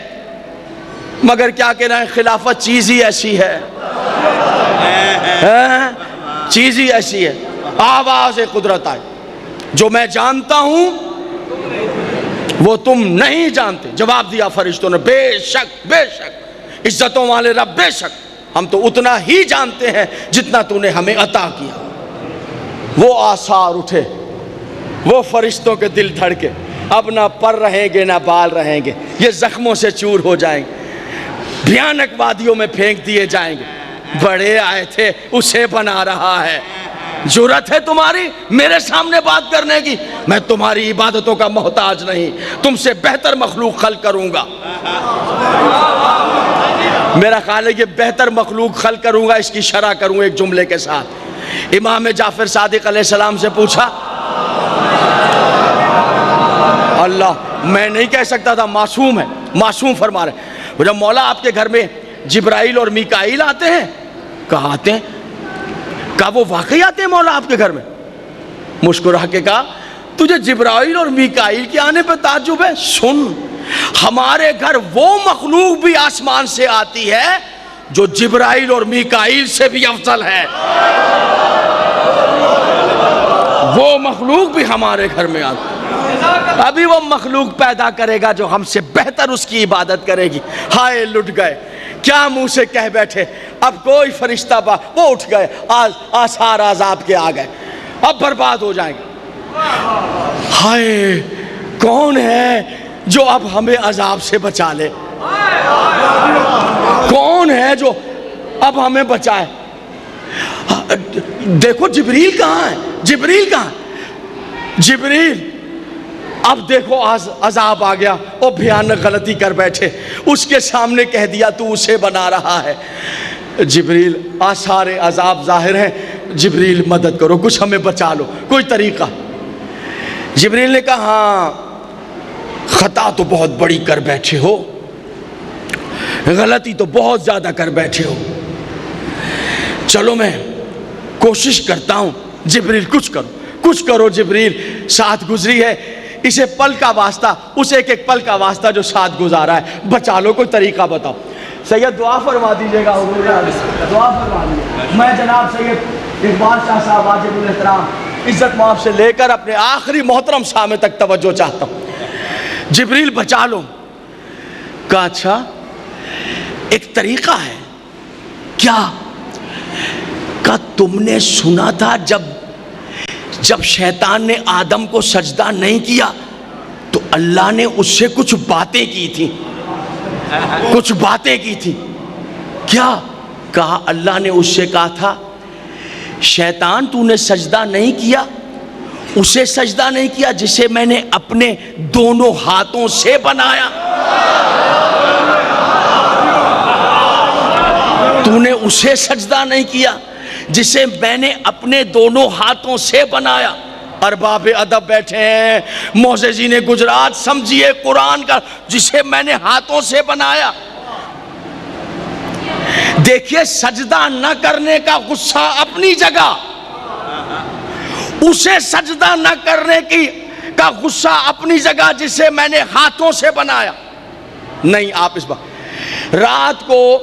مگر کیا کہنا ہے، خلافت چیز ہی ایسی ہے، چیز ہی ایسی ہے۔ آواز قدرت آئے، جو میں جانتا ہوں وہ تم نہیں جانتے۔ جواب دیا فرشتوں نے، بے شک بے شک عزتوں والے رب، بے شک ہم تو اتنا ہی جانتے ہیں جتنا تو نے ہمیں عطا کیا۔ وہ آثار اٹھے، وہ فرشتوں کے دل دھڑکے، اب نہ پر رہیں گے نہ بال رہیں گے، یہ زخموں سے چور ہو جائیں گے، بھیانک وادیوں میں پھینک دیے جائیں گے۔ بڑے آئے تھے، اسے بنا رہا ہے، جرأت ہے تمہاری میرے سامنے بات کرنے کی؟ میں تمہاری عبادتوں کا محتاج نہیں، تم سے بہتر مخلوق خلق کروں گا۔ میرا خیال ہے کہ بہتر مخلوق خلق کروں گا، اس کی شرح کروں ایک جملے کے ساتھ۔ امام جعفر صادق علیہ السلام سے پوچھا، اللہ میں نہیں کہہ سکتا تھا، معصوم ہے، معصوم فرما رہے، جب مولا آپ کے گھر میں جبرائیل اور میکائیل آتے ہیں؟ کہا آتے ہیں۔ کہا وہ واقعی آتے ہیں مولا آپ کے گھر میں؟ مسکرا کے کہا تجھے جبرائیل اور میکائیل کے آنے پہ تعجب ہے؟ سن، ہمارے گھر وہ مخلوق بھی آسمان سے آتی ہے جو جبرائیل اور میکائیل سے بھی افضل ہے، وہ مخلوق بھی ہمارے گھر میں آتی ہے۔ ابھی وہ مخلوق پیدا کرے گا جو ہم سے بہتر اس کی عبادت کرے گی۔ ہائے لٹ گئے، کیا منہ سے کہہ بیٹھے، اب کوئی فرشتہ وہ اٹھ گئے، آثار عذاب کے آ گئے، اب برباد ہو جائیں گے۔ ہائے کون ہے جو اب ہمیں عذاب سے بچا لے؟ کون ہے جو اب ہمیں بچائے؟ دیکھو جبریل کہاں ہے، جبریل کہاں ہے؟ جبریل اب دیکھو عذاب آ گیا، وہ بھیانک غلطی کر بیٹھے، اس کے سامنے کہہ دیا تو اسے بنا رہا ہے۔ جبریل آثار عذاب ظاہر ہیں، جبریل مدد کرو، کچھ ہمیں بچا لو، کوئی طریقہ۔ جبریل نے کہا ہاں خطا تو بہت بڑی کر بیٹھے ہو، غلطی تو بہت زیادہ کر بیٹھے ہو، چلو میں کوشش کرتا ہوں۔ جبریل کچھ کرو جبریل، ساتھ گزری ہے، اسے پل کا واسطہ، اس ایک ایک پل کا واسطہ جو ساتھ گزارا ہے، بچا لو، کوئی طریقہ بتاؤ۔ سید دعا فرما دیجیے گا، حضور دعا فرما دیجیے۔ میں جناب سید اقبال شاہ صاحب واجب الاحترام عزت مآب سے لے کر اپنے آخری محترم سامع تک توجہ چاہتا ہوں۔ جبریل بچا لو۔ کہا اچھا ایک طریقہ ہے کیا؟ کہا تم نے سنا تھا جب شیطان نے آدم کو سجدہ نہیں کیا تو اللہ نے اس سے کچھ باتیں کی تھی، کچھ باتیں کی تھی. کیا کہا؟ اللہ نے اس سے کہا تھا شیطان تو نے سجدہ نہیں کیا، اسے سجدہ نہیں کیا جسے میں نے اپنے دونوں ہاتھوں سے بنایا. تو نے اسے سجدہ نہیں کیا جسے میں نے اپنے دونوں ہاتھوں سے بنایا. ارباب ادب بیٹھے ہیں، معززین گجرات، سمجھیے قرآن کا، جسے میں نے ہاتھوں سے بنایا. دیکھیے سجدہ نہ کرنے کا غصہ اپنی جگہ، اسے سجدہ نہ کرنے کا غصہ اپنی جگہ جسے میں نے ہاتھوں سے بنایا. نہیں آپ اس بات. رات کو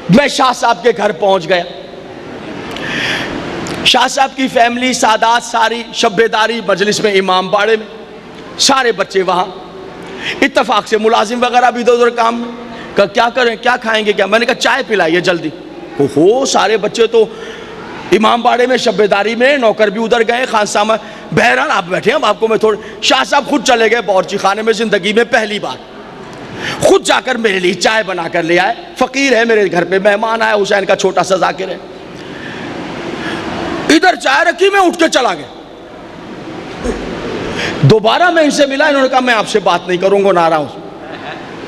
میں شاہ صاحب کے گھر پہنچ گیا. شاہ صاحب کی فیملی، سادات ساری شب بیداری مجلس میں، امام باڑے میں، سارے بچے وہاں. اتفاق سے ملازم وغیرہ بھی ادھر ادھر کام میں. کہا کیا کریں، کیا کھائیں گے؟ کیا؟ میں نے کہا چائے پلائیے جلدی. ہو سارے بچے تو امام باڑے میں شب بیداری میں، نوکر بھی ادھر گئے، خان صاحب. بہرحال آپ بیٹھے ہیں، آپ کو میں تھوڑے. شاہ صاحب خود چلے گئے باورچی خانے میں، زندگی میں پہلی بار خود جا کر میرے لیے چائے بنا کر لے آئے. فقیر ہے میرے گھر پہ، مہمان آیا، حسین کا چھوٹا سا ذاکر ہے. ادھر چائے رکھی، میں اٹھ کے چلا گیا. دوبارہ میں ان سے ملا، انہوں نے کہا میں آپ سے بات نہیں کروں گا، ناراض ہوں.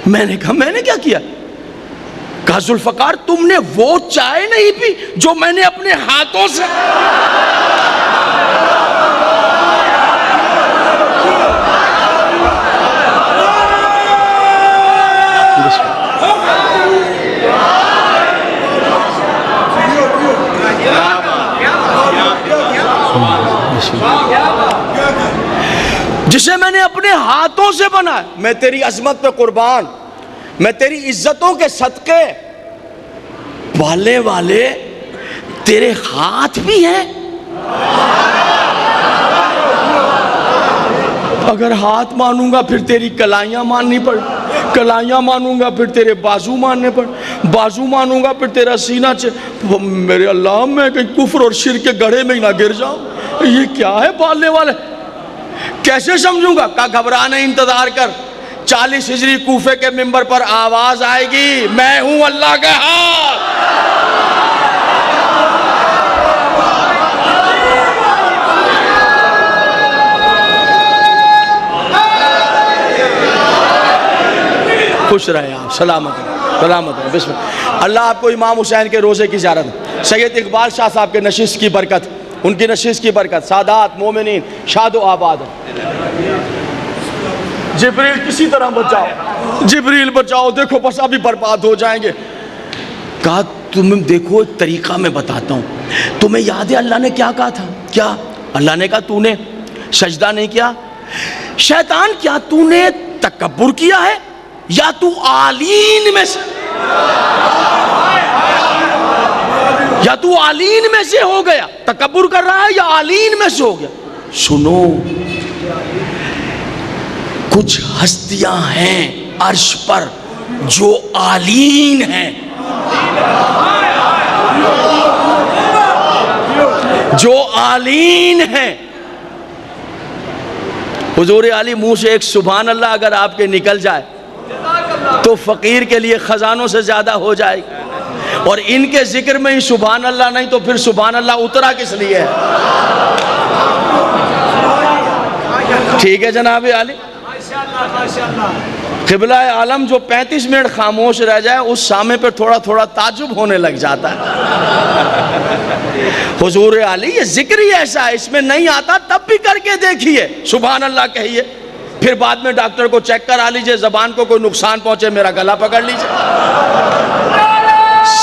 میں نے کہا میں نے کیا کیا؟ کہا ذوالفقار تم نے وہ چائے نہیں پی جو میں نے اپنے ہاتھوں سے. جسے میں نے اپنے ہاتھوں سے بنایا. میں تیری عظمت پہ قربان، میں تیری عزتوں کے صدقے. والے والے تیرے ہاتھ بھی ہیں. اگر ہاتھ مانوں گا پھر تیری کلائیاں ماننی پڑ، کلائیاں مانوں گا پھر تیرے بازو ماننے پڑ، بازو مانوں گا پھر تیرا سینہ میرے اللہ میں کہیں کفر اور شرک کے گڑھے میں ہی نہ گر جاؤں. یہ کیا ہے پالنے والے؟ کیسے سمجھوں گا؟ کہا گھبرا نہیں، انتظار کر. 40 ہجری کوفے کے منبر پر آواز آئے گی، میں ہوں اللہ کا ہاتھ. خوش رہے آپ، سلامت رہے، سلامت رہے. بسم اللہ. اللہ آپ کو امام حسین کے روزے کی زیارت، سید اقبال شاہ صاحب کے نشست کی برکت، ان کی نشست کی برکت، سادات مومنین شاد و آباد. جبریل کسی طرح بچاؤ، جبریل بچاؤ، دیکھو بس ابھی برباد ہو جائیں گے. کہا تم دیکھو ایک طریقہ میں بتاتا ہوں. تمہیں یاد ہے اللہ نے کیا کہا تھا؟ کیا اللہ نے کہا تو نے سجدہ نہیں کیا. شیطان کیا تو نے تکبر کیا ہے یا تو عالین میں سے، یا تو عالین میں سے ہو گیا؟ تکبر کر رہا ہے یا عالین میں سے ہو گیا؟ سنو، کچھ ہستیاں ہیں عرش پر جو عالین ہیں، جو عالین ہیں. حضور علی منہ سے ایک سبحان اللہ اگر آپ کے نکل جائے تو فقیر کے لیے خزانوں سے زیادہ ہو جائے گی. اور ان کے ذکر میں ہی سبحان اللہ نہیں تو پھر سبحان اللہ اترا کس لیے ہے؟ ٹھیک ہے جناب علی. قبلہ عالم جو 35 منٹ خاموش رہ جائے اس سامنے پر تھوڑا تھوڑا تعجب ہونے لگ جاتا ہے. حضور علی یہ ذکر ہی ایسا ہے، اس میں نہیں آتا تب بھی کر کے دیکھیے، سبحان اللہ کہیے. پھر بعد میں ڈاکٹر کو چیک کرا لیجئے، زبان کو کوئی نقصان پہنچے میرا گلا پکڑ لیجئے.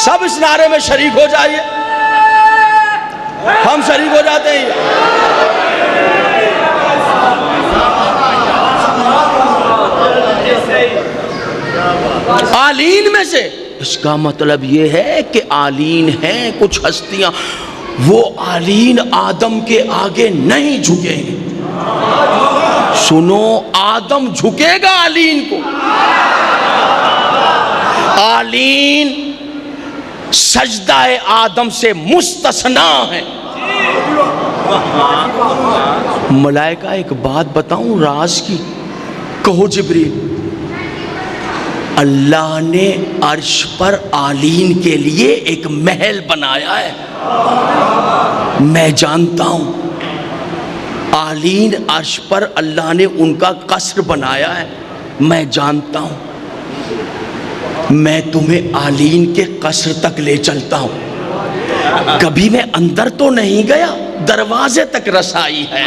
سب اس نعرے میں شریک ہو جائیے، ہم شریک ہو جاتے ہیں. عالین میں سے، اس کا مطلب یہ ہے کہ عالین ہیں کچھ ہستیاں، وہ عالین آدم کے آگے نہیں جھکیں گے. سنو، آدم جھکے گا عالین کو. عالین سجدہ آدم سے مستثنا ہے. ملائکہ ایک بات بتاؤں راز کی، کہو جبریل، اللہ نے عرش پر آلین کے لیے ایک محل بنایا ہے، میں جانتا ہوں آلین عرش پر اللہ نے ان کا قصر بنایا ہے، میں جانتا ہوں، میں تمہیں آلین کے قصر تک لے چلتا ہوں، کبھی میں اندر تو نہیں گیا، دروازے تک رسائی ہے،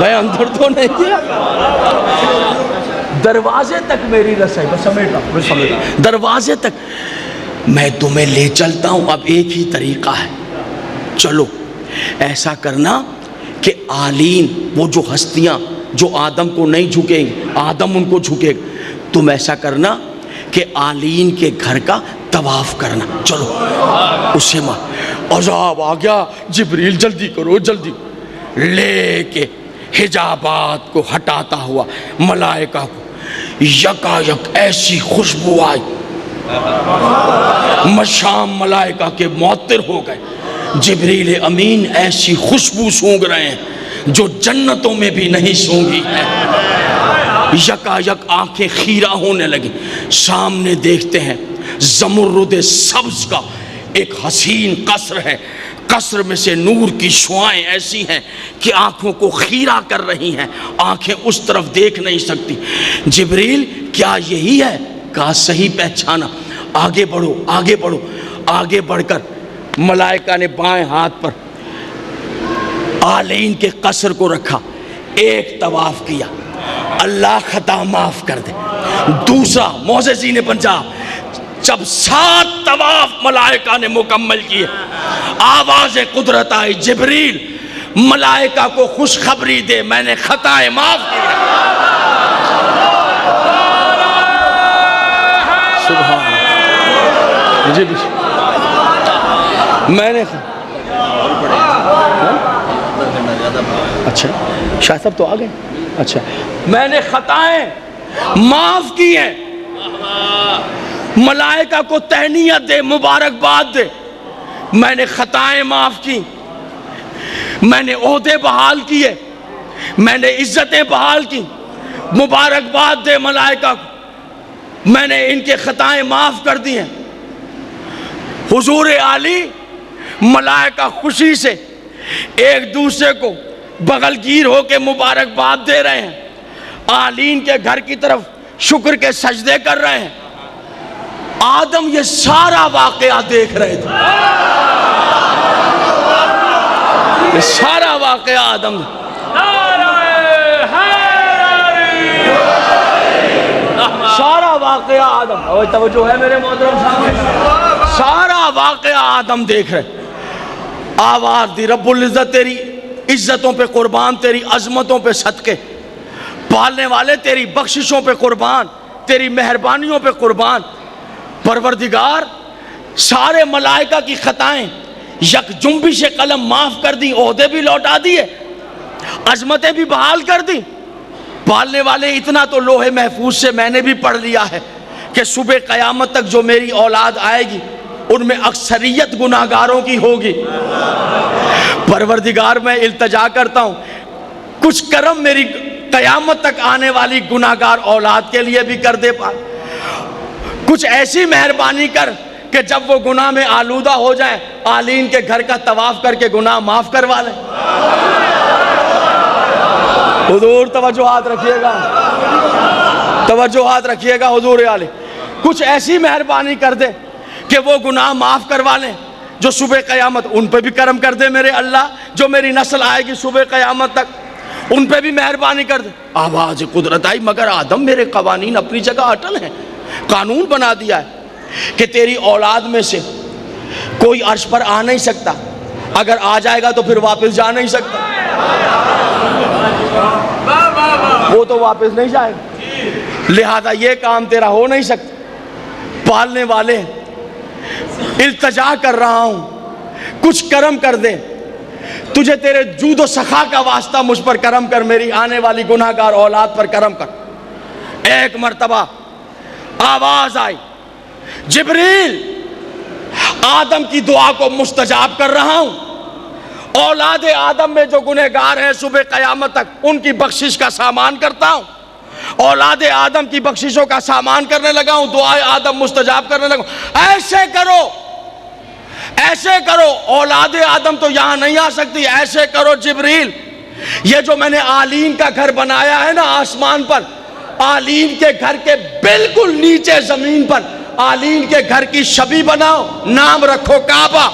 میں اندر تو نہیں گیا، دروازے تک میری رسائی، بس سمجھ رہا، دروازے تک میں تمہیں لے چلتا ہوں۔ اب ایک ہی طریقہ ہے، چلو ایسا کرنا کہ آلین وہ جو ہستیاں جو آدم کو نہیں جھکیں گے، آدم ان کو جھکے گا، تم ایسا کرنا کہ آلین کے گھر کا طواف کرنا، چلو اسے عذاب آ گیا، جبریل جلدی کرو جلدی، لے کے حجابات کو ہٹاتا ہوا ملائکہ کو یکا یک ایسی خوشبو آئی، مشام ملائکہ کے معطر ہو گئے، جبریل امین ایسی خوشبو سونگ رہے ہیں جو جنتوں میں بھی نہیں سونگی ہے، یکا یک آنکھیں خیرہ ہونے لگی، سامنے دیکھتے ہیں زمرد سبز کا ایک حسین قصر ہے، قصر میں سے نور کی شعائیں ایسی ہیں کہ آنکھوں کو خیرہ کر رہی ہیں، آنکھیں اس طرف دیکھ نہیں سکتی، جبریل کیا یہی ہے؟ کہا صحیح پہچانا، آگے بڑھو آگے بڑھو، آگے بڑھ کر ملائکہ نے بائیں ہاتھ پر آلین کے قصر کو رکھا، ایک طواف کیا، اللہ خطا معاف کر دے، دوسرا معززین پنجاب، جب 7 طواف ملائکہ نے مکمل کیے، آواز قدرت آئی، جبریل ملائکہ کو خوشخبری دے، میں نے خطائیں معاف کی، سبحان جی میں نے اچھا شاہ صاحب تو آ گئے، اچھا میں نے خطائیں معاف کی ہیں، ملائکہ کو تہنیت دے، مبارکباد دے، میں نے خطائیں معاف کی، میں نے عہدے بحال کیے، میں نے عزتیں بحال کی، مبارکباد دے ملائکہ کو، میں نے ان کے خطائیں معاف کر دی ہیں۔ حضور عالی ملائکہ خوشی سے ایک دوسرے کو بغل گیر ہو کے مبارکباد دے رہے ہیں، آلین کے گھر کی طرف شکر کے سجدے کر رہے ہیں، آدم یہ سارا واقعہ دیکھ رہے تھے، یہ سارا واقعہ آدم سارا واقعہ آدم، توجہ ہے میرے محترم صاحب، سارا واقعہ آدم دیکھ رہے، آواز دی رب العزت تیری عزتوں پہ قربان، تیری عظمتوں پہ صدقے، پالنے والے تیری بخششوں پہ قربان، تیری مہربانیوں پہ قربان، پروردگار سارے ملائکہ کی خطائیں یک جنبش قلم معاف کر دی، عہدے بھی لوٹا دیے، عظمتیں بھی بحال کر دی، پالنے والے اتنا تو لوح محفوظ سے میں نے بھی پڑھ لیا ہے کہ صبح قیامت تک جو میری اولاد آئے گی ان میں اکثریت گناہگاروں کی ہوگی، پروردگار میں التجا کرتا ہوں کچھ کرم میری قیامت تک آنے والی گناہگار اولاد کے لیے بھی کر دے پا، کچھ ایسی مہربانی کر کہ جب وہ گناہ میں آلودہ ہو جائیں آلین کے گھر کا طواف کر کے گناہ معاف کروا لیں۔ حضور توجہات رکھیے گا، توجہات رکھیے گا، حضور عالی کچھ ایسی مہربانی کر دے کہ وہ گناہ معاف کروا لیں، جو صبح قیامت ان پہ بھی کرم کر دے میرے اللہ، جو میری نسل آئے گی صبح قیامت تک ان پہ بھی مہربانی کر دے۔ آواز قدرت آئی، مگر آدم میرے قوانین اپنی جگہ اٹل ہیں، قانون بنا دیا ہے کہ تیری اولاد میں سے کوئی عرش پر آ نہیں سکتا، اگر آ جائے گا تو پھر واپس جا نہیں سکتا، وہ تو واپس نہیں جائے گا، لہذا یہ کام تیرا ہو نہیں سکتا۔ پالنے والے التجا کر رہا ہوں کچھ کرم کر دے، تجھے تیرے جود و سخا کا واسطہ مجھ پر کرم کر، میری آنے والی گناہگار اولاد پر کرم کر۔ ایک مرتبہ آواز آئی، جبریل آدم کی دعا کو مستجاب کر رہا ہوں، اولاد آدم میں جو گنہگار ہیں صبح قیامت تک ان کی بخشش کا سامان کرتا ہوں، اولاد آدم کی بخششوں کا سامان کرنے لگا ہوں، دعائے آدم مستجاب کرنے لگا ہوں۔ ایسے کرو، اولاد آدم تو یہاں نہیں آ سکتی، ایسے کرو جبریل، یہ جو میں نے آلین کا گھر بنایا ہے نا آسمان پر، آلین کے گھر کے بالکل نیچے زمین پر آلین کے گھر کی شبیہ بناؤ، نام رکھو کعبہ۔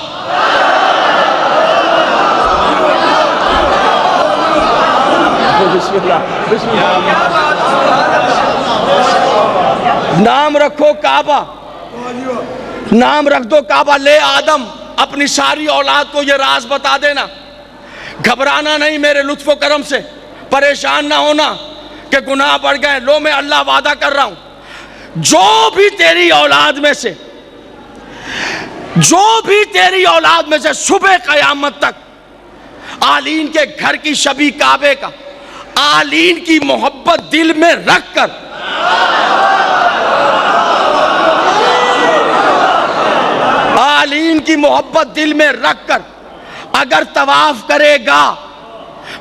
نام رکھو کعبہ، نام رکھ دو کعبہ۔ لے آدم اپنی ساری اولاد کو یہ راز بتا دینا، گھبرانا نہیں میرے لطف و کرم سے، پریشان نہ ہونا کہ گناہ بڑھ گئے۔ لو میں اللہ وعدہ کر رہا ہوں، جو بھی تیری اولاد میں سے صبح قیامت تک آلین کے گھر کی شبیہ کعبے کا، آلین کی محبت دل میں رکھ کر آلین کی محبت دل میں رکھ کر اگر طواف کرے گا،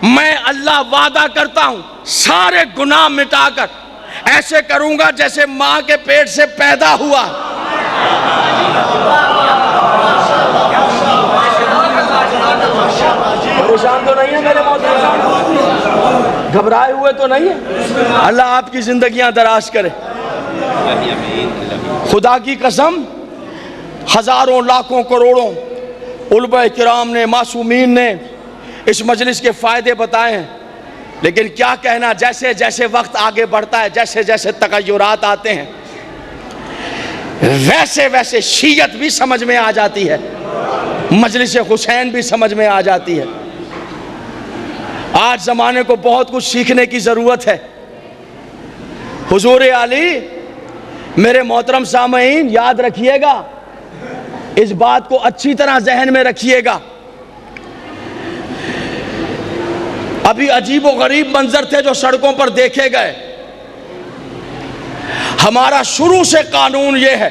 میں اللہ وعدہ کرتا ہوں سارے گناہ مٹا کر ایسے کروں گا جیسے ماں کے پیٹ سے پیدا ہوا۔ پریشان تو نہیں ہے میرے محترم؟ گھبرائے ہوئے تو نہیں ہے؟ اللہ آپ کی زندگیاں دراز کرے۔ خدا کی قسم، ہزاروں لاکھوں کروڑوں علماء کرام نے، معصومین نے اس مجلس کے فائدے بتائے ہیں، لیکن کیا کہنا، جیسے جیسے وقت آگے بڑھتا ہے، جیسے جیسے تغیرات آتے ہیں، ویسے ویسے شیعت بھی سمجھ میں آ جاتی ہے، مجلس حسین بھی سمجھ میں آ جاتی ہے۔ آج زمانے کو بہت کچھ سیکھنے کی ضرورت ہے۔ حضور علی، میرے محترم سامعین، یاد رکھیے گا، اس بات کو اچھی طرح ذہن میں رکھیے گا۔ ابھی عجیب و غریب منظر تھے جو سڑکوں پر دیکھے گئے۔ ہمارا شروع سے قانون یہ ہے،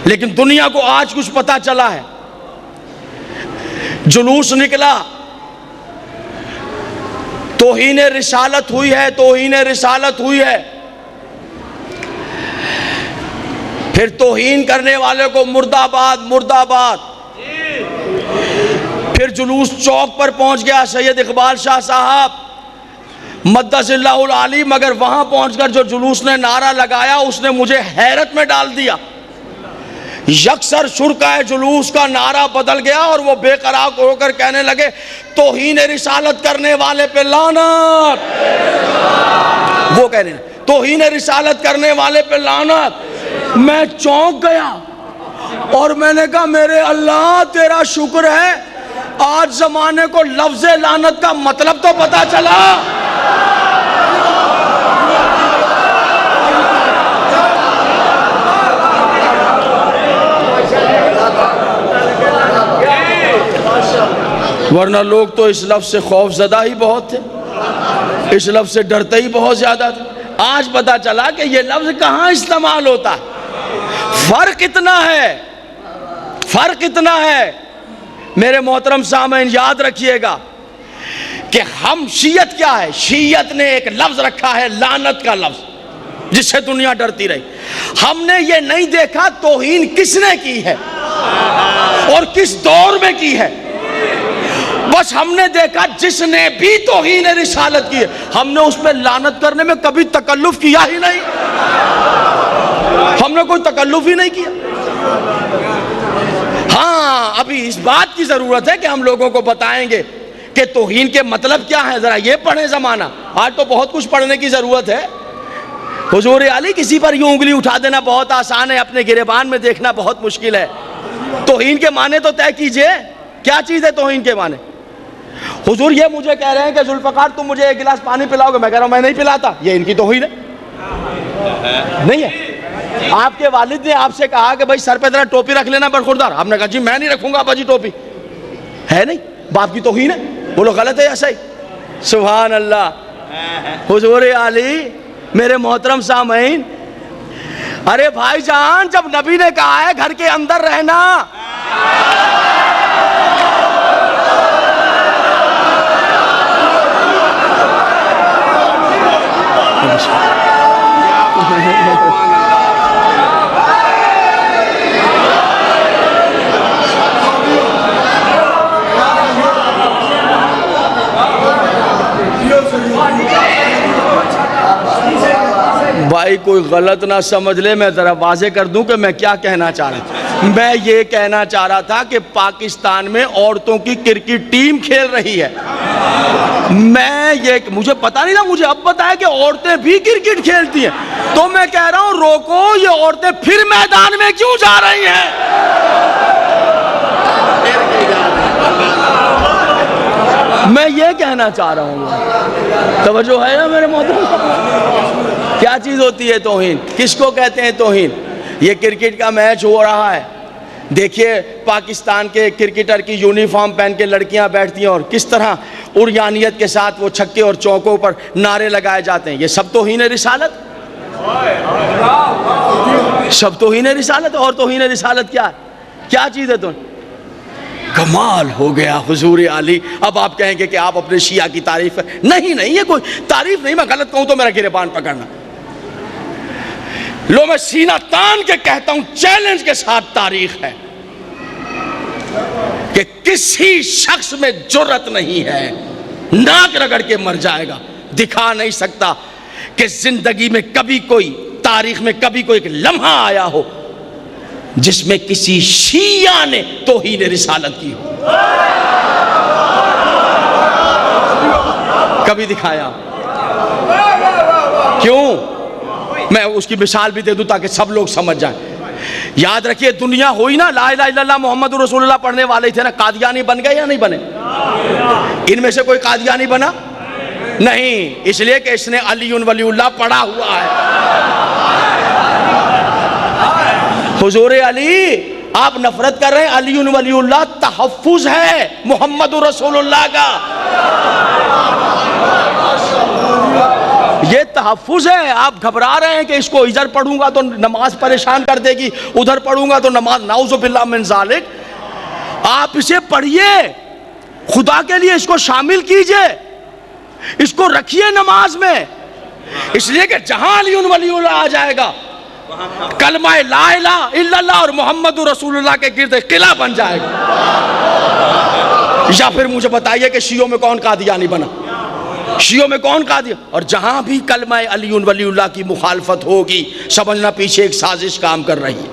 لیکن دنیا کو آج کچھ پتا چلا ہے۔ جلوس نکلا، توہین رسالت ہوئی ہے، توہین رسالت ہوئی ہے۔ پھر توہین کرنے والے کو مردہ آباد، مردہ آباد۔ پھر جلوس چوک پر پہنچ گیا، سید اقبال شاہ صاحب مدث اللہ العالی، مگر وہاں پہنچ کر جو جلوس نے نعرہ لگایا اس نے مجھے حیرت میں ڈال دیا۔ یکسر شرکائے جلوس کا نعرہ بدل گیا اور وہ بے قرار ہو کر کہنے لگے، توہین رسالت کرنے والے پہ لعنت۔ وہ کہہ رہے ہیں توہین رسالت کرنے والے پہ لعنت۔ میں چونک گیا اور میں نے کہا، میرے اللہ تیرا شکر ہے، آج زمانے کو لفظ لعنت کا مطلب تو پتا چلا۔ ورنہ لوگ تو اس لفظ سے خوف زدہ ہی بہت تھے، اس لفظ سے ڈرتے ہی بہت زیادہ تھے۔ آج پتا چلا کہ یہ لفظ کہاں استعمال ہوتا ہے۔ فرق اتنا ہے میرے محترم سامعین، یاد رکھیے گا کہ ہم شیعت کیا ہے؟ شیعت نے ایک لفظ رکھا ہے، لعنت کا لفظ، جس سے دنیا ڈرتی رہی۔ ہم نے یہ نہیں دیکھا توہین کس نے کی ہے اور کس دور میں کی ہے، بس ہم نے دیکھا جس نے بھی توہین رسالت کی ہے، ہم نے اس پہ لعنت کرنے میں کبھی تکلف کیا ہی نہیں، ہم نے کوئی تکلف ہی نہیں کیا۔ ہاں، ابھی اس بات کی ضرورت ہے کہ ہم لوگوں کو بتائیں گے کہ توہین کے مطلب کیا ہے، ذرا یہ پڑھیں زمانہ۔ آج تو بہت کچھ پڑھنے کی ضرورت ہے۔ حضور علی، کسی پر یوں انگلی اٹھا دینا بہت آسان ہے، اپنے گریبان میں دیکھنا بہت مشکل ہے۔ توہین کے معنی تو طے کیجئے، کیا چیز ہے توہین کے معنی؟ حضور یہ مجھے کہہ رہے ہیں کہ ذوالفقار تم مجھے ایک گلاس پانی پلاؤ گے، میں کہہ رہا ہوں میں نہیں پلاتا، یہ ان کی توہین ہے، نہیں ہے؟ آپ کے والد نے آپ سے کہا کہ بھائی سر پہ ذرا ٹوپی رکھ لینا برخوردار، آپ نے کہا جی میں نہیں رکھوں گا ابا جی ٹوپی، ہے نہیں؟ باپ کی توہین ہے، بولو غلط ہے یا صحیح؟ سبحان اللہ۔ حضور علی، میرے محترم سامعین، ارے بھائی جان، جب نبی نے کہا ہے گھر کے اندر رہنا، بھائی کوئی غلط نہ سمجھ لے، میں ذرا واضح کر دوں کہ میں کیا کہنا چاہ رہا تھا۔ میں یہ کہنا چاہ رہا تھا کہ پاکستان میں عورتوں کی کرکٹ ٹیم کھیل رہی ہے۔ مجھے پتا نہیں تھا، مجھے اب بتایا کہ عورتیں بھی کرکٹ کھیلتی ہیں، تو میں کہہ رہا ہوں روکو، یہ عورتیں پھر میدان میں کیوں جا رہی ہیں؟ میں یہ کہنا چاہ رہا ہوں، توجہ ہے نا میرے محترم؟ کیا چیز ہوتی ہے توہین؟ کس کو کہتے ہیں توہین؟ یہ کرکٹ کا میچ ہو رہا ہے، دیکھیے پاکستان کے کرکٹر کی یونیفارم پہن کے لڑکیاں بیٹھتی ہیں اور کس طرح عریانیت کے ساتھ وہ چھکے اور چوکوں پر نعرے لگائے جاتے ہیں۔ یہ سب توہین رسالت، سب توہین رسالت۔ اور توہین رسالت کیا ہے؟ کیا چیز ہے تو؟ کمال ہو گیا حضور علی۔ اب آپ کہیں گے کہ آپ اپنے شیعہ کی تعریف ہے۔ نہیں، یہ کوئی تعریف نہیں، میں غلط کہوں تو میرا گریبان پکڑنا۔ لو میں سینہ تان کے کہتا ہوں، چیلنج کے ساتھ تاریخ ہے کہ کسی شخص میں جرت نہیں ہے، ناک رگڑ کے مر جائے گا، دکھا نہیں سکتا کہ زندگی میں کبھی کوئی، تاریخ میں کبھی کوئی ایک لمحہ آیا ہو جس میں کسی شیعہ نے توہین رسالت کی ہو۔ کبھی دکھایا؟ کیوں؟ میں اس کی مثال بھی دے دوں تاکہ سب لوگ سمجھ جائیں۔ یاد رکھیے، دنیا ہوئی نا لا الہ الا اللہ محمد رسول اللہ پڑھنے والے تھے نا، قادیانی بن گئے یا نہیں بنے؟ ان میں سے کوئی قادیانی بنا؟ نہیں، اس لیے کہ اس نے علی ولی اللہ پڑھا ہوا ہے۔ حضور علی، آپ نفرت کر رہے ہیں، علی ولی اللہ تحفظ ہے محمد رسول اللہ کا، یہ تحفظ ہے۔ آپ گھبرا رہے ہیں کہ اس کو ادھر پڑھوں گا تو نماز پریشان کر دے گی، ادھر پڑھوں گا تو نماز، نعوذ باللہ من ذالک۔ آپ اسے پڑھیے، خدا کے لیے اس کو شامل کیجئے، اس کو رکھیے نماز میں، اس لیے کہ جہاں علی ولی اللہ آ جائے گا، کلمہ لا الہ الا اللہ اور محمد رسول اللہ کے گرد قلعہ بن جائے گا۔ یا پھر مجھے بتائیے کہ شیعوں میں کون قادیانی بنا؟ شیعوں میں کون قادیانی؟ اور جہاں بھی کلمہ علی ولی اللہ کی مخالفت ہوگی، سمجھنا پیچھے ایک سازش کام کر رہی ہے،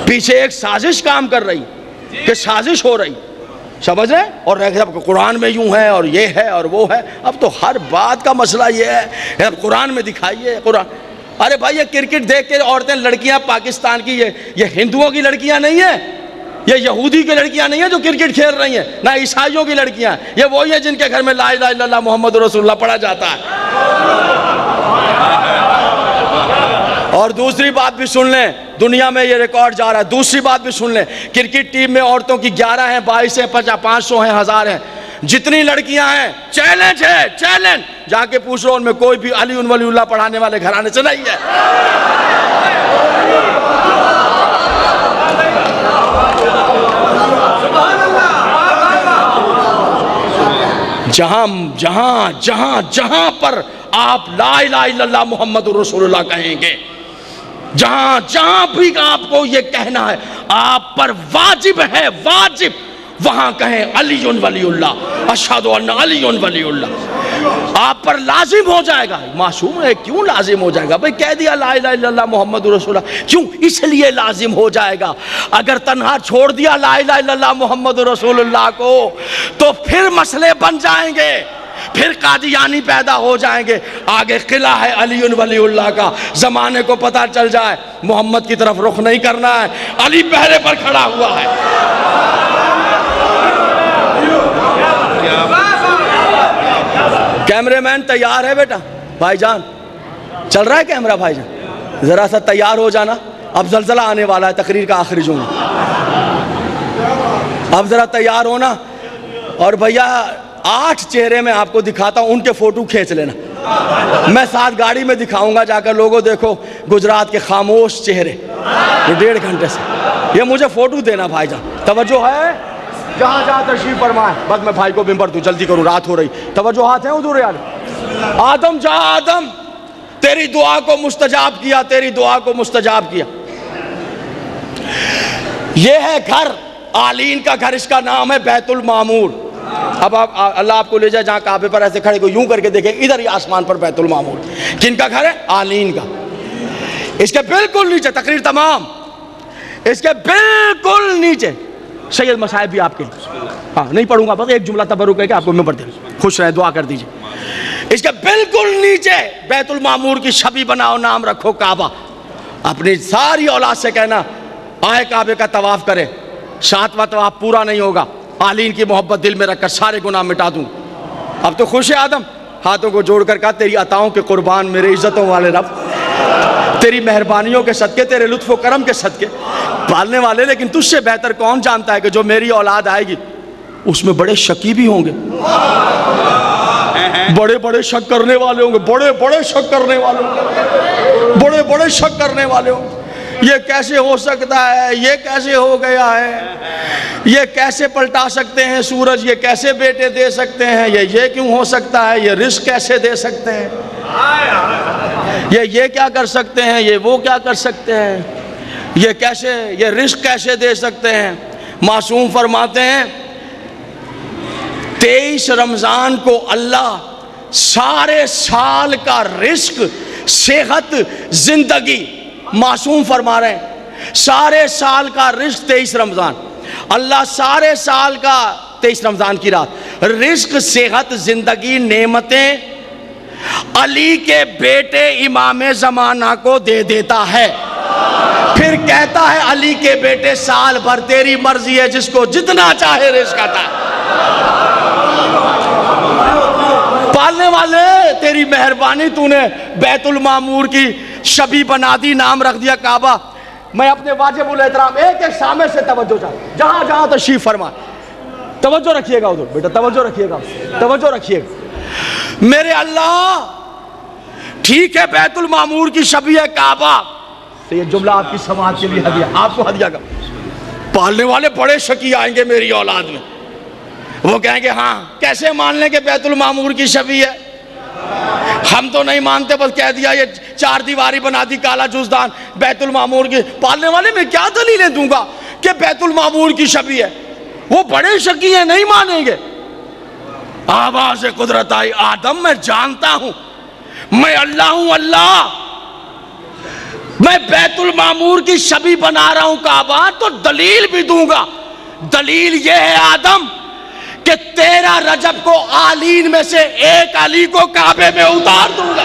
پیچھے ایک سازش کام کر رہی کہ سازش ہو رہی، سمجھ رہے؟ اور قرآن میں یوں ہے اور یہ ہے اور وہ ہے۔ اب تو ہر بات کا مسئلہ یہ ہے، اب قرآن میں دکھائیے، قرآن۔ ارے بھائی، یہ کرکٹ دیکھ کے عورتیں، لڑکیاں پاکستان کی، یہ ہندوؤں کی لڑکیاں نہیں ہیں، یہ یہودی کی لڑکیاں نہیں ہیں جو کرکٹ کھیل رہی ہیں، نہ عیسائیوں کی لڑکیاں ہیں، یہ وہی ہیں جن کے گھر میں لا الہ الا اللہ محمد رسول اللہ پڑھا جاتا ہے۔ اور دوسری بات بھی سن لیں، دنیا میں یہ ریکارڈ جا رہا ہے، دوسری بات بھی سن لیں، کرکٹ ٹیم میں عورتوں کی 11 ہیں، 22 ہیں، 50، 500 ہیں، 1000 ہیں، جتنی لڑکیاں ہیں، چیلنج ہے، چیلنج، جا کے پوچھ لو ان میں کوئی بھی علی ولی اللہ پڑھانے والے گھرانے سے نہیں ہے۔ جہاں پر آپ لا الہ الا اللہ محمد رسول اللہ کہیں گے، جہاں بھی آپ کو یہ کہنا ہے، آپ پر واجب ہے، واجب، وہاں کہیں علی ولی اللہ، اشہد ان علی ولی اللہ، آپ پر لازم ہو جائے گا۔ معصوم ہے، کیوں لازم ہو جائے گا؟ بھئی کہہ دیا لا الہ الا اللہ محمد رسول اللہ، کیوں؟ اس لیے لازم ہو جائے گا، اگر تنہا چھوڑ دیا لا الہ الا اللہ محمد رسول اللہ کو تو پھر مسئلے بن جائیں گے، پھر قادیانی پیدا ہو جائیں گے۔ آگے قلعہ ہے علی ولی اللہ کا، زمانے کو پتہ چل جائے محمد کی طرف رخ نہیں کرنا ہے، علی پہرے پر کھڑا ہوا ہے۔ کیمرے مین تیار ہے بیٹا؟ بھائی جان چل رہا ہے کیمرہ؟ بھائی جان ذرا سا تیار ہو جانا، اب زلزلہ آنے والا ہے تقریر کا آخری جملہ، اب ذرا تیار ہونا۔ اور بھیا 8 چہرے میں آپ کو دکھاتا ہوں، ان کے فوٹو کھینچ لینا، میں ساتھ گاڑی میں دکھاؤں گا، جا کر لوگوں دیکھو گجرات کے خاموش چہرے جو 1.5 گھنٹے سے، یہ مجھے فوٹو دینا بھائی جان، توجہ ہے؟ جہاں تشریف فرمائے، بس میں بھائی کو ممبر دوں، جلدی کروں، رات ہو رہی، توجہات ہیں حضور علی۔ آدم جہاں آدم، تیری دعا کو مستجاب کیا، تیری دعا کو مستجاب کیا۔ یہ ہے گھر، آلین کا گھر، اس کا نام ہے بیت المعمور۔ اب آپ اللہ آپ کو لے جائے جہاں کعبے پر ایسے کھڑے کو یوں کر کے دیکھیں، ادھر ہی آسمان پر بیت المعمور۔ کن کا گھر ہے؟ آلین کا۔ اس کے بالکل نیچے، تقریر تمام، اس کے بالکل نیچے سید مصائب بھی آپ کے لیے، ہاں نہیں پڑھوں گا، بس ایک جملہ تبرک ہے کہ آپ کو میں پڑھ دیں، خوش رہیں، دعا کر دیجئے۔ اس کے بالکل نیچے بیت المعمور کی چھبی بناؤ، نام رکھو کعبہ۔ اپنی ساری اولاد سے کہنا آئے کعبے کا طواف کرے، 7واں طواف پورا نہیں ہوگا، آلین کی محبت دل میں رکھ کر سارے گناہ مٹا دوں۔ اب تو خوش ہے آدم، ہاتھوں کو جوڑ کر کہا تیری عطاؤں کے قربان میرے عزتوں والے رب، تیری مہربانیوں کے صدقے، تیرے لطف و کرم کے صدقے، پالنے والے، لیکن تجھ سے بہتر کون جانتا ہے کہ جو میری اولاد آئے گی اس میں بڑے شکی بھی ہوں گے، بڑے بڑے شک کرنے والے ہوں گے، بڑے بڑے شک کرنے والے ہوں گے، بڑے بڑے شک کرنے والے ہوں گے۔ یہ کیسے ہو سکتا ہے، یہ کیسے ہو گیا ہے، یہ کیسے پلٹا سکتے ہیں سورج، یہ کیسے بیٹے دے سکتے ہیں، یہ کیوں ہو سکتا ہے، یہ رزق کیسے دے سکتے ہیں، یہ کیا کر سکتے ہیں، یہ وہ کیا کر سکتے ہیں، یہ کیسے، یہ رزق کیسے دے سکتے ہیں۔ معصوم فرماتے ہیں 23 رمضان کو اللہ سارے سال کا رزق، صحت، زندگی، معصوم فرما رہے ہیں سارے سال کا رزق 23 رمضان، اللہ سارے سال کا 23 رمضان کی رات رزق، صحت، زندگی، نعمتیں علی کے بیٹے امام زمانہ کو دے دیتا ہے۔ پھر کہتا ہے علی کے بیٹے سال بھر تیری مرضی ہے، جس کو جتنا چاہے رزق عطا ہے۔ پالنے والے تیری مہربانی، تو نے بیت المعمور کی شبی بنا دی، نام رکھ دیا کعبہ۔ میں اپنے واجب الاحترام ایک ایک سامنے سے توجہ چاہتا، جہاں جہاں تشریف فرما، توجہ رکھیے گا ادھر بیٹا، توجہ رکھیے گا، توجہ رکھیے گا۔ میرے اللہ، ٹھیک ہے بیت المعمور کی شبی ہے کعبہ، تو یہ جملہ آپ کی سماعت کے لیے ہدیہ، آپ کو ہدیہ کا۔ پالنے والے بڑے شکی آئیں گے میری اولاد میں، وہ کہیں گے ہاں کیسے مان لیں کہ بیت المعمور کی شبی ہے، ہم تو نہیں مانتے، بس کہہ دیا یہ 4 دیواری بنا دی، کالا جزدان بیت المعمور کی۔ پالنے والے میں کیا دلیلیں دوں گا کہ بیت المعمور کی شبی ہے، وہ بڑے شکی ہیں، نہیں مانیں گے۔ آواز قدرت آئی، آدم میں جانتا ہوں میں اللہ ہوں، اللہ میں بیت المعمور کی شبی بنا رہا ہوں کعبہ، تو دلیل بھی دوں گا۔ دلیل یہ ہے آدم کہ 13 رجب کو آلین میں سے ایک علی کو کعبے میں اتار دوں گا۔